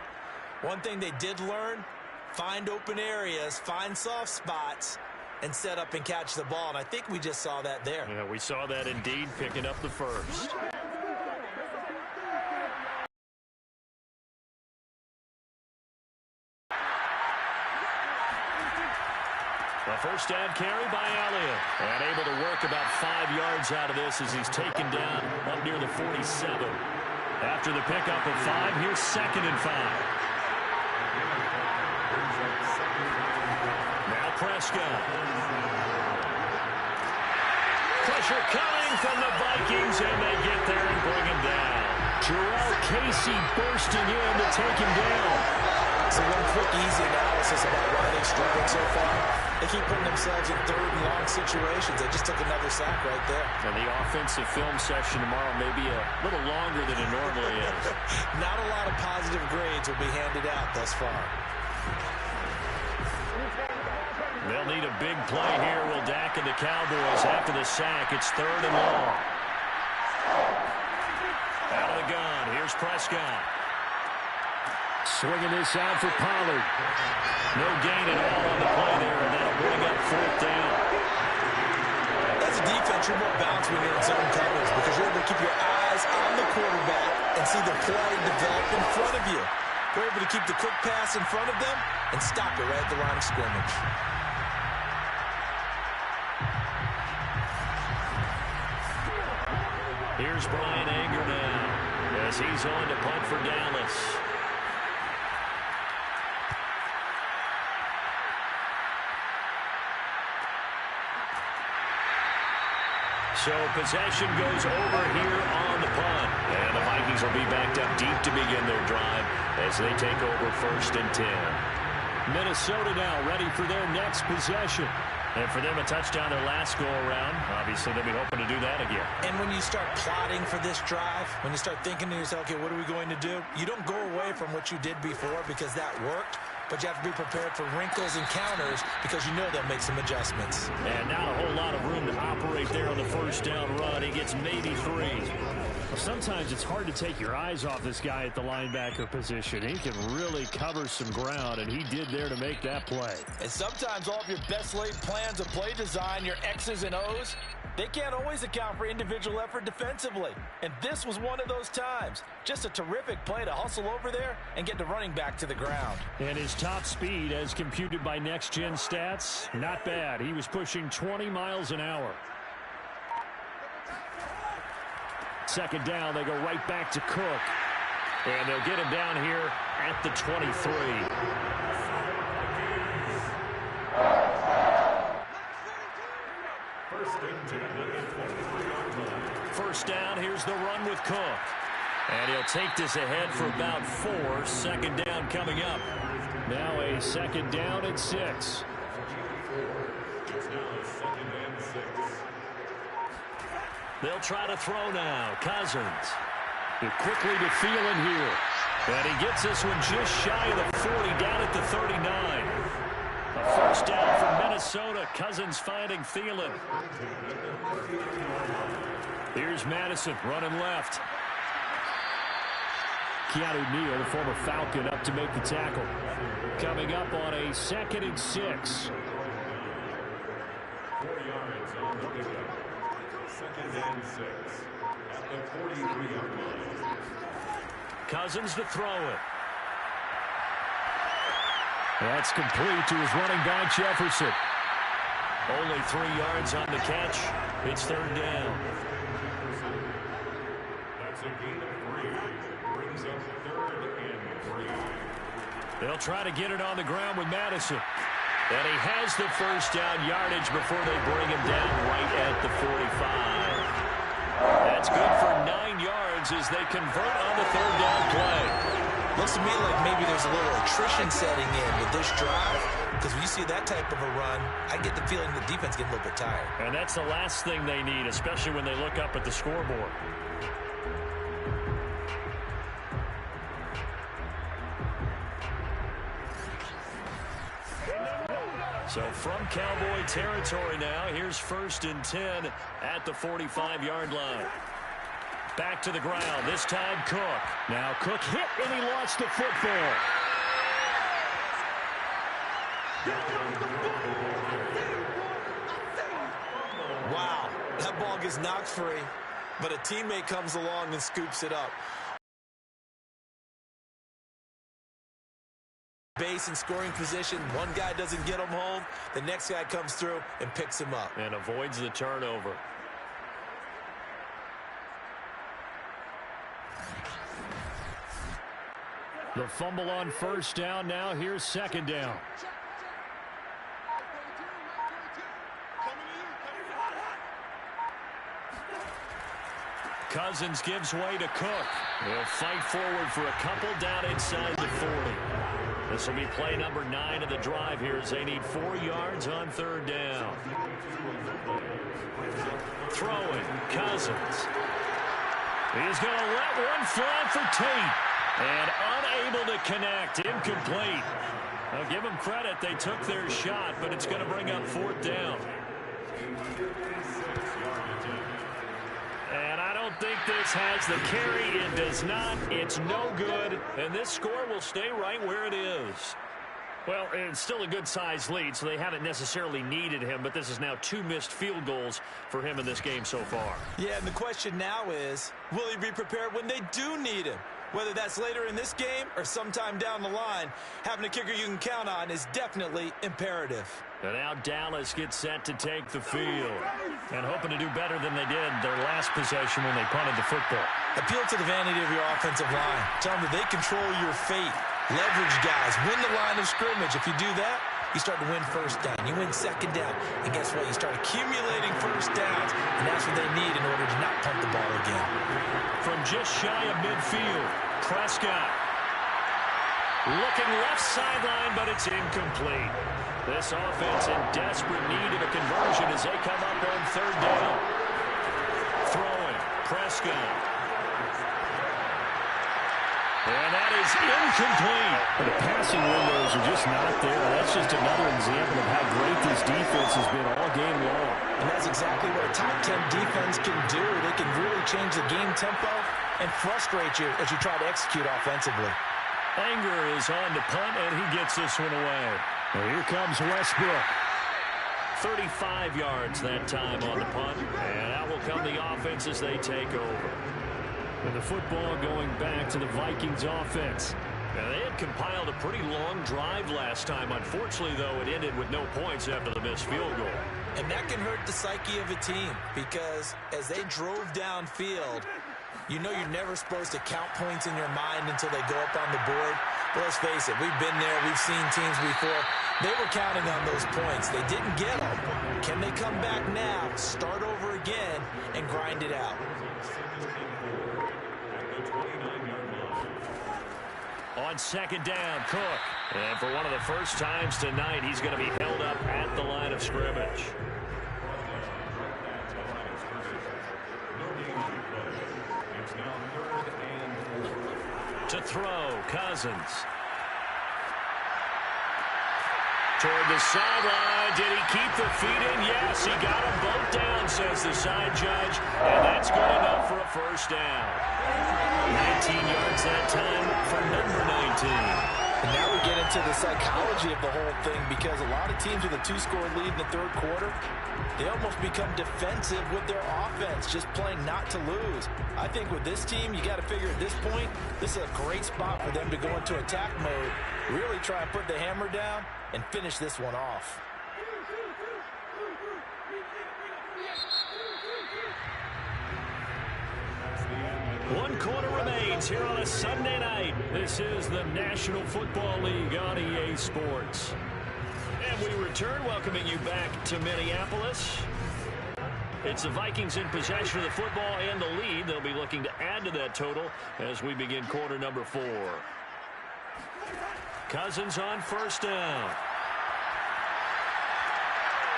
one thing they did learn, find open areas, find soft spots, and set up and catch the ball. And I think we just saw that there. Yeah, we saw that indeed, picking up the first. A first down carry by Elliott. And able to work about 5 yards out of this as he's taken down up near the 47. After the pickup of 5, here's 2nd and 5. Now Prescott. Pressure coming from the Vikings, and they get there and bring him down. Jarrell Casey bursting in to take him down. So one quick, easy analysis about why they've struggled so far. They keep putting themselves in 3rd and long situations. They just took another sack right there. And the offensive film session tomorrow may be a little longer than it normally is. Not a lot of positive grades will be handed out thus far. They'll need a big play here. Will Dak and the Cowboys after the sack. It's 3rd and long. Out of the gun. Here's Prescott. Swinging this out for Pollard. No gain at all on the play there, and that'll bring up 4th down. As a defense, you're more balanced when you're in zone coverage because you're able to keep your eyes on the quarterback and see the play develop in front of you. You're able to keep the quick pass in front of them and stop it right at the line of scrimmage. Here's Brian Anger now as he's on to punt for Dallas. So possession goes over here on the punt. And the Vikings will be backed up deep to begin their drive as they take over 1st and 10. Minnesota now ready for their next possession. And for them, a touchdown their last go-around. Obviously, they'll be hoping to do that again. And when you start plotting for this drive, when you start thinking to yourself, okay, what are we going to do? You don't go away from what you did before because that worked. But you have to be prepared for wrinkles and counters because you know they'll make some adjustments. And not a whole lot of room to operate there on the 1st down run. He gets maybe 3. Well, sometimes it's hard to take your eyes off this guy at the linebacker position. He can really cover some ground, and he did there to make that play. And sometimes all of your best laid plans of play design, your X's and O's, they can't always account for individual effort defensively. And this was one of those times. Just a terrific play to hustle over there and get the running back to the ground. And his top speed, as computed by Next Gen Stats, not bad. He was pushing 20 miles an hour. 2nd down, they go right back to Cook. And they'll get him down here at the 23. First down, here's the run with Cook. And he'll take this ahead for about 4. 2nd down coming up. Now a 2nd down and 6. It's now 2nd and 6. They'll try to throw now. Cousins. Quickly to Thielen here. And he gets this one just shy of the 40, down at the 39. A 1st down for Minnesota. Cousins finding Thielen. Here's Madison running left. Keanu Neal, the former Falcon, up to make the tackle. Coming up on a 2nd and 6. 4 yards on the pickup. 2nd and 6 at the 43-yard line. Cousins to throw it. That's complete to his running back, Jefferson. Only 3 yards on the catch. It's 3rd down. That's a gain of 3. Brings up 3rd and 3. They'll try to get it on the ground with Madison. And he has the 1st down yardage before they bring him down right at the 45. That's good for 9 yards as they convert on the 3rd down play. Looks to me like maybe there's a little attrition setting in with this drive because when you see that type of a run, I get the feeling the defense getting a little bit tired. And that's the last thing they need, especially when they look up at the scoreboard. So from Cowboy territory now, here's 1st and 10 at the 45-yard line. Back to the ground, this time Cook. Now Cook hit and he lost the football. Wow, that ball gets knocked free, but a teammate comes along and scoops it up. Base and scoring position, one guy doesn't get him home, the next guy comes through and picks him up. And avoids the turnover. The fumble on 1st down. Now here's 2nd down. Cousins gives way to Cook. He'll fight forward for a couple down inside the 40. This will be play number 9 of the drive here as they need 4 yards on 3rd down. Throwing, Cousins. He's going to let one fly for Tate. And unable to connect, incomplete. I'll give them credit. They took their shot, but it's going to bring up 4th down. And I don't think this has the carry. It does not. It's no good. And this score will stay right where it is. Well, it's still a good-sized lead, so they haven't necessarily needed him, but this is now 2 missed field goals for him in this game so far. Yeah, and the question now is, will he be prepared when they do need him? Whether that's later in this game or sometime down the line, having a kicker you can count on is definitely imperative. And now Dallas gets set to take the field and hoping to do better than they did their last possession when they punted the football. Appeal to the vanity of your offensive line. Tell them that they control your fate. Leverage guys. Win the line of scrimmage. If you do that, you start to win 1st down. You win 2nd down. And guess what? You start accumulating 1st downs, and that's what they need in order to not punt the ball again. From just shy of midfield, Prescott looking left sideline, but it's incomplete. This offense in desperate need of a conversion as they come up on 3rd down. Throwing, Prescott. And that is incomplete. The passing windows are just not there. That's just another example of how great this defense has been all game long. And that's exactly what a top 10 defense can do. They can really change the game tempo and frustrate you as you try to execute offensively. Anger is on to punt, and he gets this one away. Well, here comes Westbrook. 35 yards that time on the punt. And out will come the offense as they take over. And the football going back to the Vikings offense. Now, they had compiled a pretty long drive last time. Unfortunately, though, it ended with no points after the missed field goal. And that can hurt the psyche of a team because as they drove downfield, you know you're never supposed to count points in your mind until they go up on the board. But let's face it, we've been there. We've seen teams before. They were counting on those points. They didn't get them. Can they come back now, start over again, and grind it out? On 2nd down, Cook. And for one of the first times tonight, he's going to be held up at the line of scrimmage. To throw, Cousins. Toward the sideline. Did he keep the feet in? Yes, he got them both down, says the side judge. And that's good enough for a 1st down. 19 yards that time for number 19. And now we get into the psychology of the whole thing because a lot of teams with a 2-score lead in the 3rd quarter, they almost become defensive with their offense, just playing not to lose. I think with this team, you got to figure at this point, this is a great spot for them to go into attack mode, really try and put the hammer down and finish this one off. One quarter remains here on a Sunday night. This is the National Football League on EA Sports. And we return, welcoming you back to Minneapolis. It's the Vikings in possession of the football and the lead. They'll be looking to add to that total as we begin quarter number 4. Cousins on 1st down.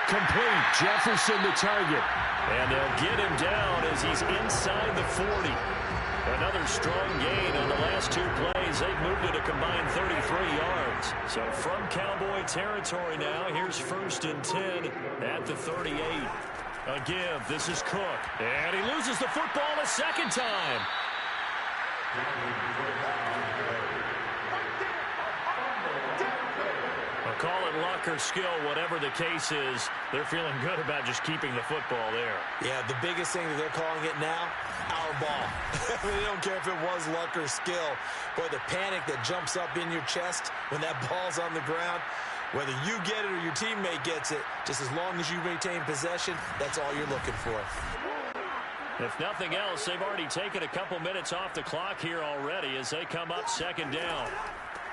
Complete. Jefferson the target. And they'll get him down as he's inside the 40. Another strong gain on the last 2 plays. They've moved it a combined 33 yards. So from Cowboy territory now, here's 1st and 10 at the 38. A give. This is Cook. And he loses the football a 2nd time. Call it luck or skill, whatever the case is, they're feeling good about just keeping the football there. Yeah, the biggest thing that they're calling it now, our ball. They don't care if it was luck or skill. Boy, the panic that jumps up in your chest when that ball's on the ground, whether you get it or your teammate gets it, just as long as you maintain possession, that's all you're looking for. If nothing else, they've already taken a couple minutes off the clock here already as they come up 2nd down.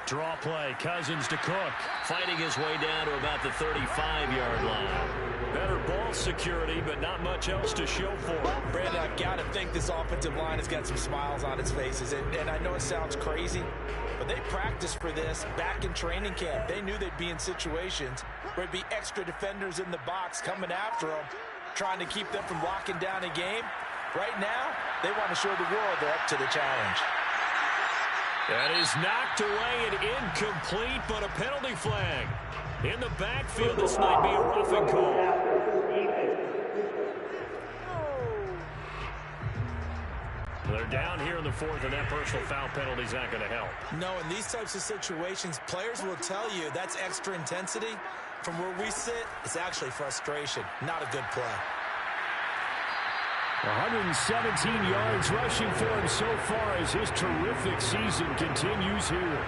Draw play, Cousins to Cook. Fighting his way down to about the 35-yard line. Better ball security, but not much else to show for it. Brandon, I've got to think this offensive line has got some smiles on its faces. And I know it sounds crazy, but they practiced for this back in training camp. They knew they'd be in situations where it'd be extra defenders in the box coming after them, trying to keep them from locking down a game. Right now, they want to show the world they're up to the challenge. That is knocked away and incomplete, but a penalty flag. In the backfield, this might be a roughing call. They're down here in the fourth, and that personal foul penalty is not going to help. No, in these types of situations, players will tell you that's extra intensity. From where we sit, it's actually frustration. Not a good play. 117 yards rushing for him so far as his terrific season continues here.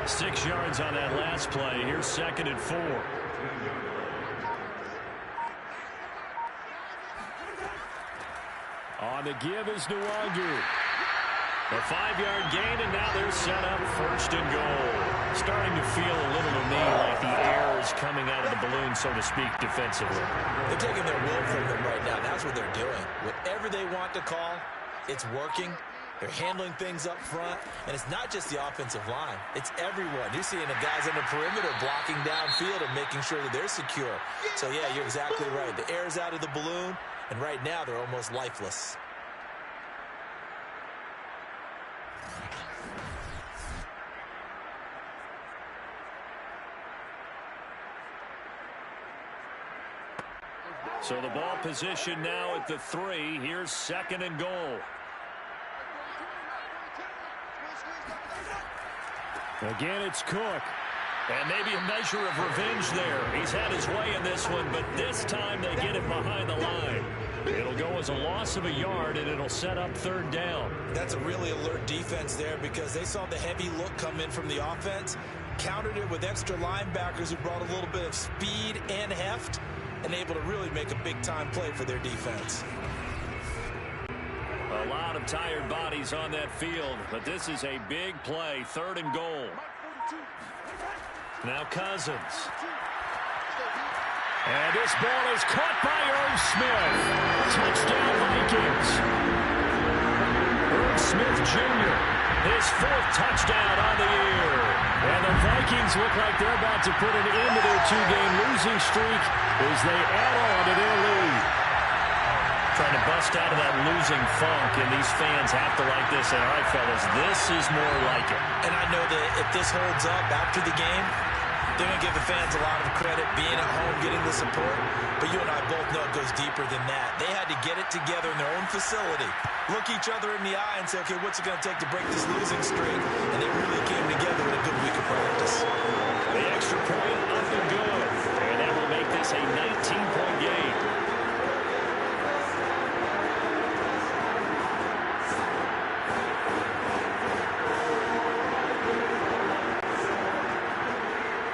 6 yards on that last play. Here's 2nd and 4. On the give is Nwangu. A 5-yard gain, and now they're set up 1st and goal. Starting to feel a little to me like the air is coming out of the balloon, so to speak, defensively. They're taking their will from them right now. That's what they're doing. Whatever they want to call, it's working. They're handling things up front, and it's not just the offensive line. It's everyone. You're seeing the guys on the perimeter blocking downfield and making sure that they're secure. So, yeah, you're exactly right. The air's out of the balloon, and right now they're almost lifeless. So the ball position now at the 3. Here's 2nd and goal. Again, it's Cook. And maybe a measure of revenge there. He's had his way in this one, but this time they get him behind the line. It'll go as a loss of a yard, and it'll set up 3rd down. That's a really alert defense there because they saw the heavy look come in from the offense, countered it with extra linebackers who brought a little bit of speed and heft, and able to really make a big-time play for their defense. A lot of tired bodies on that field, but this is a big play. 3rd and goal. Now Cousins. And this ball is caught by Irv Smith. Touchdown Vikings. Irv Smith Jr., his 4th touchdown on the year. And the Vikings look like they're about to put an end to their 2-game losing streak as they add on to their lead. Trying to bust out of that losing funk, and these fans have to like this. And all right, fellas, this is more like it. And I know that if this holds up after the game, they're going to give the fans a lot of credit, being at home, getting the support. But you and I both know it goes deeper than that. They had to get it together in their own facility, look each other in the eye and say, okay, what's it going to take to break this losing streak? And they really came together in a good week of practice. The extra point up and good. And that will make this a 19-point game.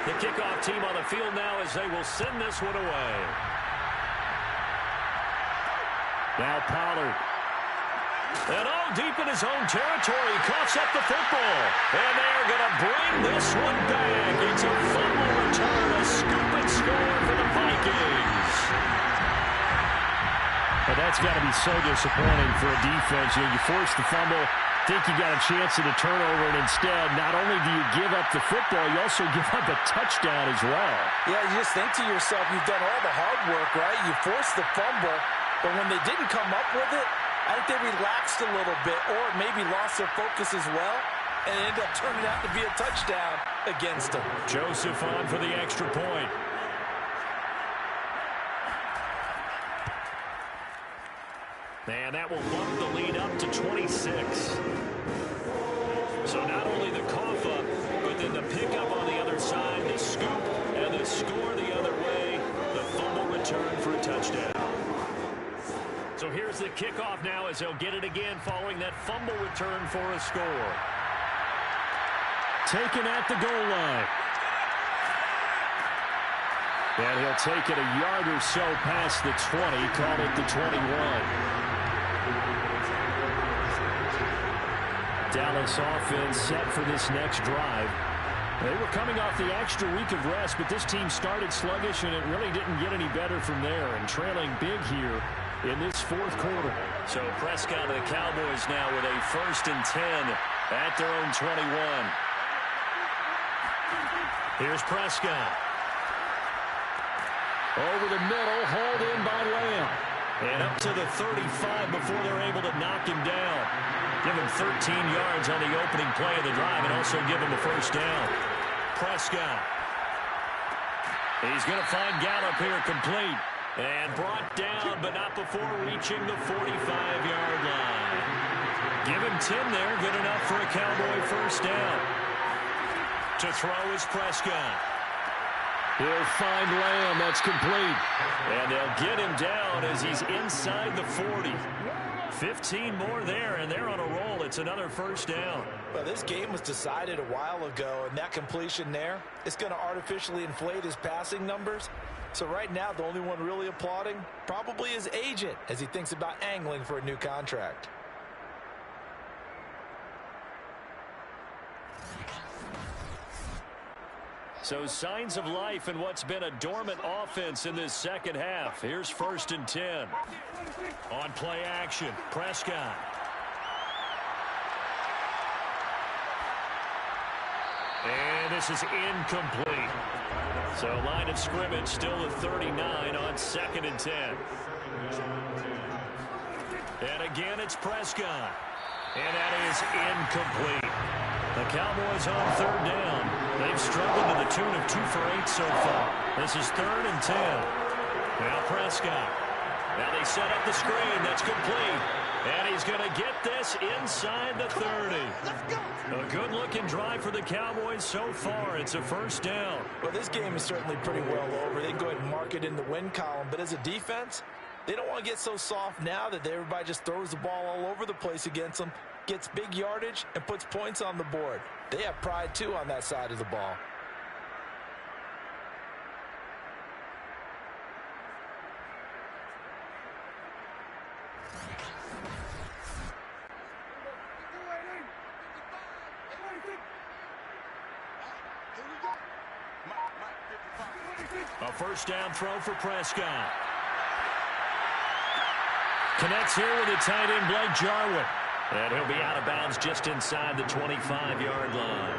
The kickoff team on the field now as they will send this one away. Now Pollard. And all deep in his own territory, coughs up the football. And they're going to bring this one back. It's a fumble return, a scoop and score for the Vikings. But that's got to be so disappointing for a defense. You force the fumble, think you got a chance at a turnover, and instead, not only do you give up the football, you also give up a touchdown as well. Yeah, you just think to yourself, you've done all the hard work, right? You forced the fumble, but when they didn't come up with it, I think they relaxed a little bit or maybe lost their focus as well, and it ended up turning out to be a touchdown against them. Joseph on for the extra point. And that will bump the lead up to 26. So not only the cough up, but then the pickup on the other side, the scoop, and the score the other way, the fumble return for a touchdown. So here's the kickoff now as they'll get it again following that fumble return for a score. Taken at the goal line. And he'll take it a yard or so past the 20, call it the 21. Dallas offense set for this next drive. They were coming off the extra week of rest, but this team started sluggish, and it really didn't get any better from there, and trailing big here in this 4th quarter. So Prescott of the Cowboys now with a 1st and 10 at their own 21. Here's Prescott. Over the middle, hauled in by Lamb. And up to the 35 before they're able to knock him down. Give him 13 yards on the opening play of the drive and also give him a first down. Prescott. He's going to find Gallup here complete. And brought down, but not before reaching the 45-yard line. Give him 10 there. Good enough for a Cowboy first down. To throw is Prescott. He'll find Lamb. That's complete. And they'll get him down as he's inside the 40. 15 more there, and they're on a roll. It's another first down. Well, this game was decided a while ago, and that completion there is going to artificially inflate his passing numbers. So right now, the only one really applauding probably his agent as he thinks about angling for a new contract. So signs of life in what's been a dormant offense in this second half. Here's 1st and 10. On play action, Prescott. And this is incomplete. So line of scrimmage still at 39 on 2nd and 10. And again, it's Prescott. And that is incomplete. The Cowboys on 3rd down. They've struggled to the tune of 2 for 8 so far. This is 3rd and 10. Now Prescott. Now they set up the screen. That's complete. And he's going to get this inside the 30. A good-looking drive for the Cowboys so far. It's a first down. Well, this game is certainly pretty well over. They can go ahead and mark it in the win column. But as a defense, they don't want to get so soft now that everybody just throws the ball all over the place against them, gets big yardage, and puts points on the board. They have pride, too, on that side of the ball. A first down throw for Prescott. Connects here with the tight end, Blake Jarwin. And he'll be out of bounds just inside the 25-yard line.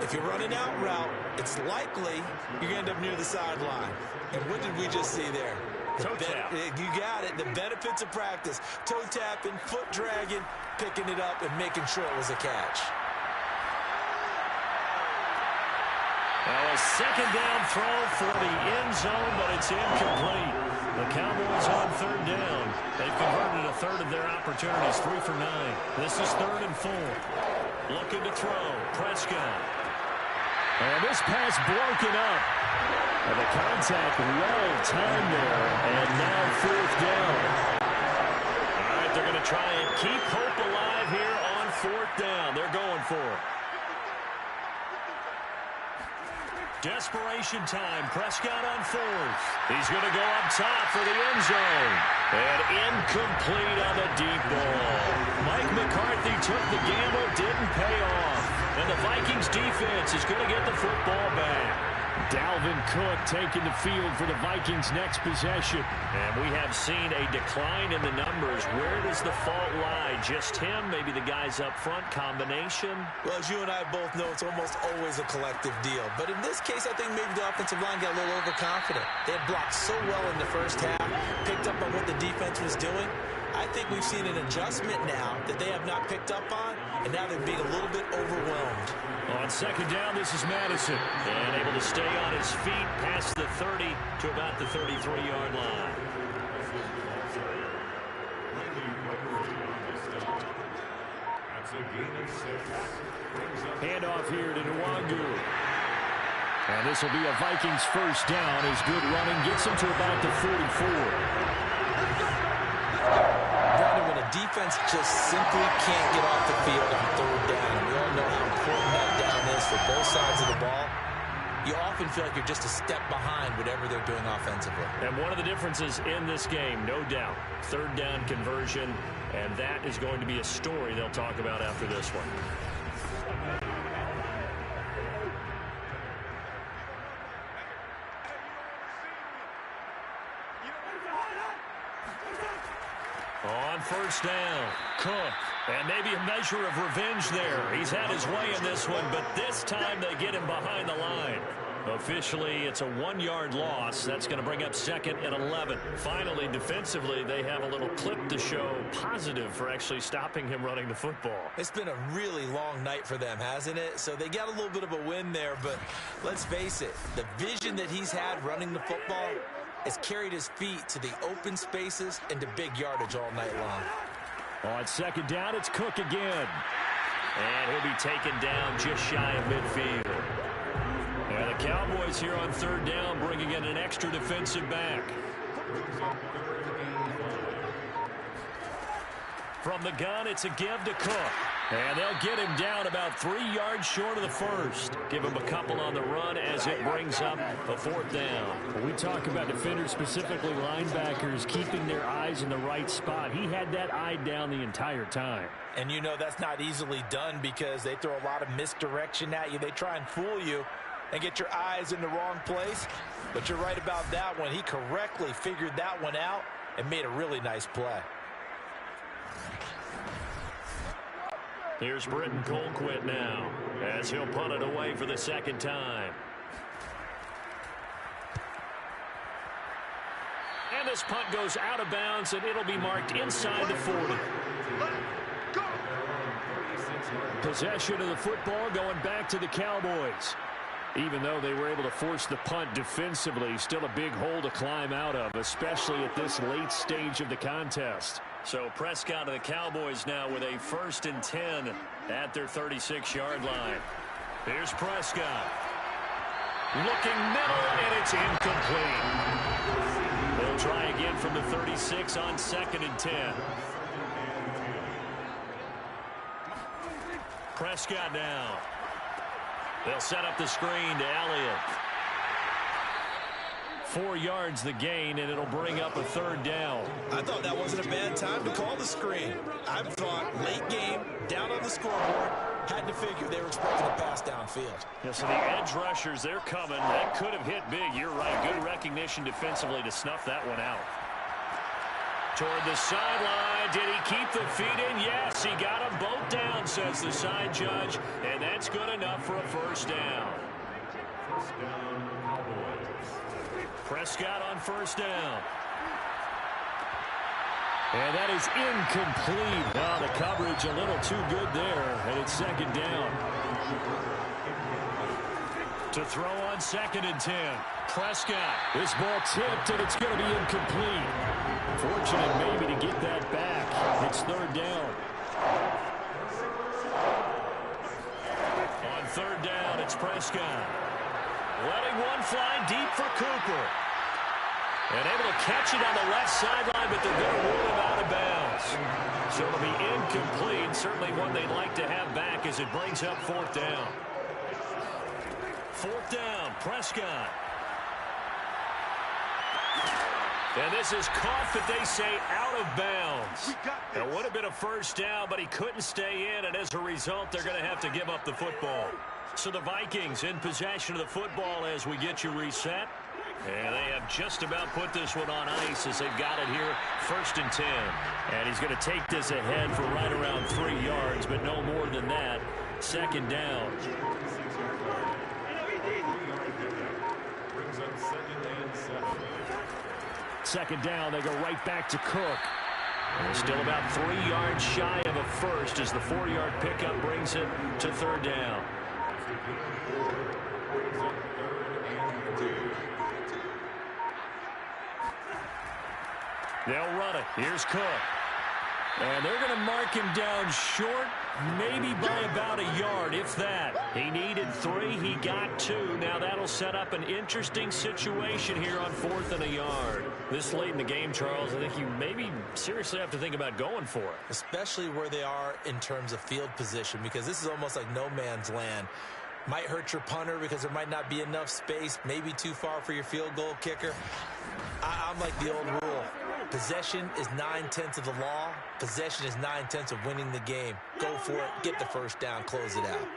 If you're running out route, it's likely you're going to end up near the sideline. And what did we just see there? Toe tap. You got it. The benefits of practice. Toe tapping, foot dragging, picking it up, and making sure it was a catch. Now a second down throw for the end zone, but it's incomplete. The Cowboys on 3rd down. They've converted a third of their opportunities, 3 for 9. This is 3rd and 4. Looking to throw, Prescott. And this pass broken up. And the contact well timed there, and now 4th down. All right, they're going to try and keep hope alive here on 4th down. They're going for it. Desperation time. Prescott on 4th. He's going to go up top for the end zone. And incomplete on the deep ball. Mike McCarthy took the gamble, didn't pay off. And the Vikings defense is going to get the football back. Dalvin Cook taking the field for the Vikings' next possession. And we have seen a decline in the numbers. Where does the fault lie? Just him? Maybe the guys up front? Combination? Well, as you and I both know, it's almost always a collective deal. But in this case, I think maybe the offensive line got a little overconfident. They had blocked so well in the first half, picked up on what the defense was doing. I think we've seen an adjustment now that they have not picked up on, and now they're being a little bit overwhelmed. On 2nd down, this is Madison. And able to stay on his feet past the 30 to about the 33-yard line. That's a gain of 6. Handoff here to Nwangu. And this will be a Vikings first down. His good running gets him to about the 44. Brandon, when a defense just simply can't get off the field on 3rd down, we all know how important that down is for both sides of the ball, you often feel like you're just a step behind whatever they're doing offensively. And one of the differences in this game, no doubt, 3rd down conversion, and that is going to be a story they'll talk about after this one. On 1st down, Cook. And maybe a measure of revenge there. He's had his way in this one, but this time they get him behind the line. Officially, it's a 1-yard loss. That's going to bring up 2nd and 11. Finally, defensively, they have a little clip to show positive for actually stopping him running the football. It's been a really long night for them, hasn't it? So they got a little bit of a win there, but let's face it, the vision that he's had running the football has carried his feet to the open spaces and to big yardage all night long. On 2nd down, it's Cook again. And he'll be taken down just shy of midfield. And the Cowboys here on 3rd down, bringing in an extra defensive back. From the gun, it's a give to Cook. And they'll get him down about 3 yards short of the first. Give him a couple on the run as it brings up a 4th down. When we talk about defenders, specifically linebackers, keeping their eyes in the right spot. He had that eye down the entire time. And you know that's not easily done because they throw a lot of misdirection at you. They try and fool you and get your eyes in the wrong place. But you're right about that one. He correctly figured that one out and made a really nice play. Here's Britton Colquitt now as he'll punt it away for the 2nd time. And this punt goes out of bounds, and it'll be marked inside the 40. Possession of the football going back to the Cowboys. Even though they were able to force the punt defensively, still a big hole to climb out of, especially at this late stage of the contest. So Prescott of the Cowboys now with a 1st and 10 at their 36-yard line. Here's Prescott. Looking middle, and it's incomplete. They'll try again from the 36 on 2nd and 10. Prescott now. They'll set up the screen to Elliott. 4 yards the gain, and it'll bring up a 3rd down. I thought that wasn't a bad time to call the screen. I thought late game, down on the scoreboard, had to figure they were expecting a pass downfield. Yeah, so the edge rushers, they're coming. That could have hit big. You're right. Good recognition defensively to snuff that one out. Toward the sideline. Did he keep the feet in? Yes, he got them both down, says the side judge. And that's good enough for a 1st down. Prescott on 1st down. And that is incomplete. Wow, the coverage a little too good there. And it's 2nd down. To throw on 2nd and 10. Prescott. This ball tipped, and it's going to be incomplete. Fortunate maybe to get that back. It's 3rd down. On 3rd down, it's Prescott. Letting one fly deep for Cooper. And able to catch it on the left sideline, but they're going to rule him out of bounds. So it'll be incomplete. Certainly one they'd like to have back as it brings up 4th down. 4th down, Prescott. And this is caught, but they say out of bounds. It would have been a 1st down, but he couldn't stay in, and as a result, they're going to have to give up the football. So the Vikings in possession of the football as we get you reset. And they have just about put this one on ice as they've got it here, 1st and 10. And he's going to take this ahead for right around 3 yards, but no more than that. 2nd down. Brings up 2nd and 7. 2nd down, they go right back to Cook. And they're still about 3 yards shy of a 1st as the 4-yard pickup brings it to 3rd down. They'll run it. Here's Cook. And they're going to mark him down short, maybe by about a yard, if that. He needed 3. He got 2. Now that'll set up an interesting situation here on 4th and a yard. This late in the game, Charles, I think you maybe seriously have to think about going for it. Especially where they are in terms of field position, because this is almost like no man's land. Might hurt your punter because there might not be enough space, maybe too far for your field goal kicker. I'm like the old rule. Possession is 9/10 of the law. Possession is 9/10 of winning the game. Go for it. Get the 1st down. Close it out.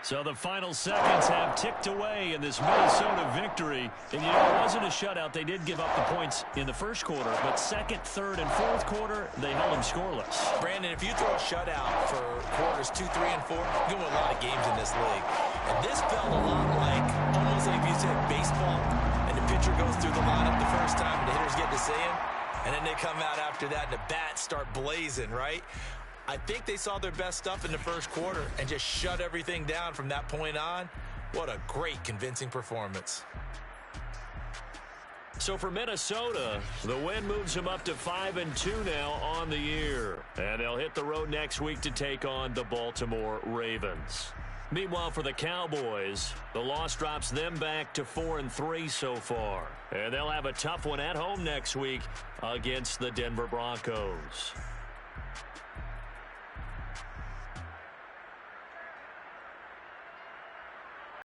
So the final seconds have ticked away in this Minnesota victory. And, you know, it wasn't a shutout. They did give up the points in the 1st quarter. But 2nd, 3rd, and 4th quarter, they held them scoreless. Brandon, if you throw a shutout for quarters 2, 3, and 4, you're going to win a lot of games in this league. And this felt a lot like, almost like if you said baseball, and the pitcher goes through the lineup the first time, and the hitters get to see him, and then they come out after that, and the bats start blazing, right? I think they saw their best stuff in the first quarter and just shut everything down from that point on. What a great, convincing performance. So for Minnesota, the win moves them up to 5-2 now on the year. And they'll hit the road next week to take on the Baltimore Ravens. Meanwhile, for the Cowboys, the loss drops them back to 4-3 so far. And they'll have a tough one at home next week against the Denver Broncos.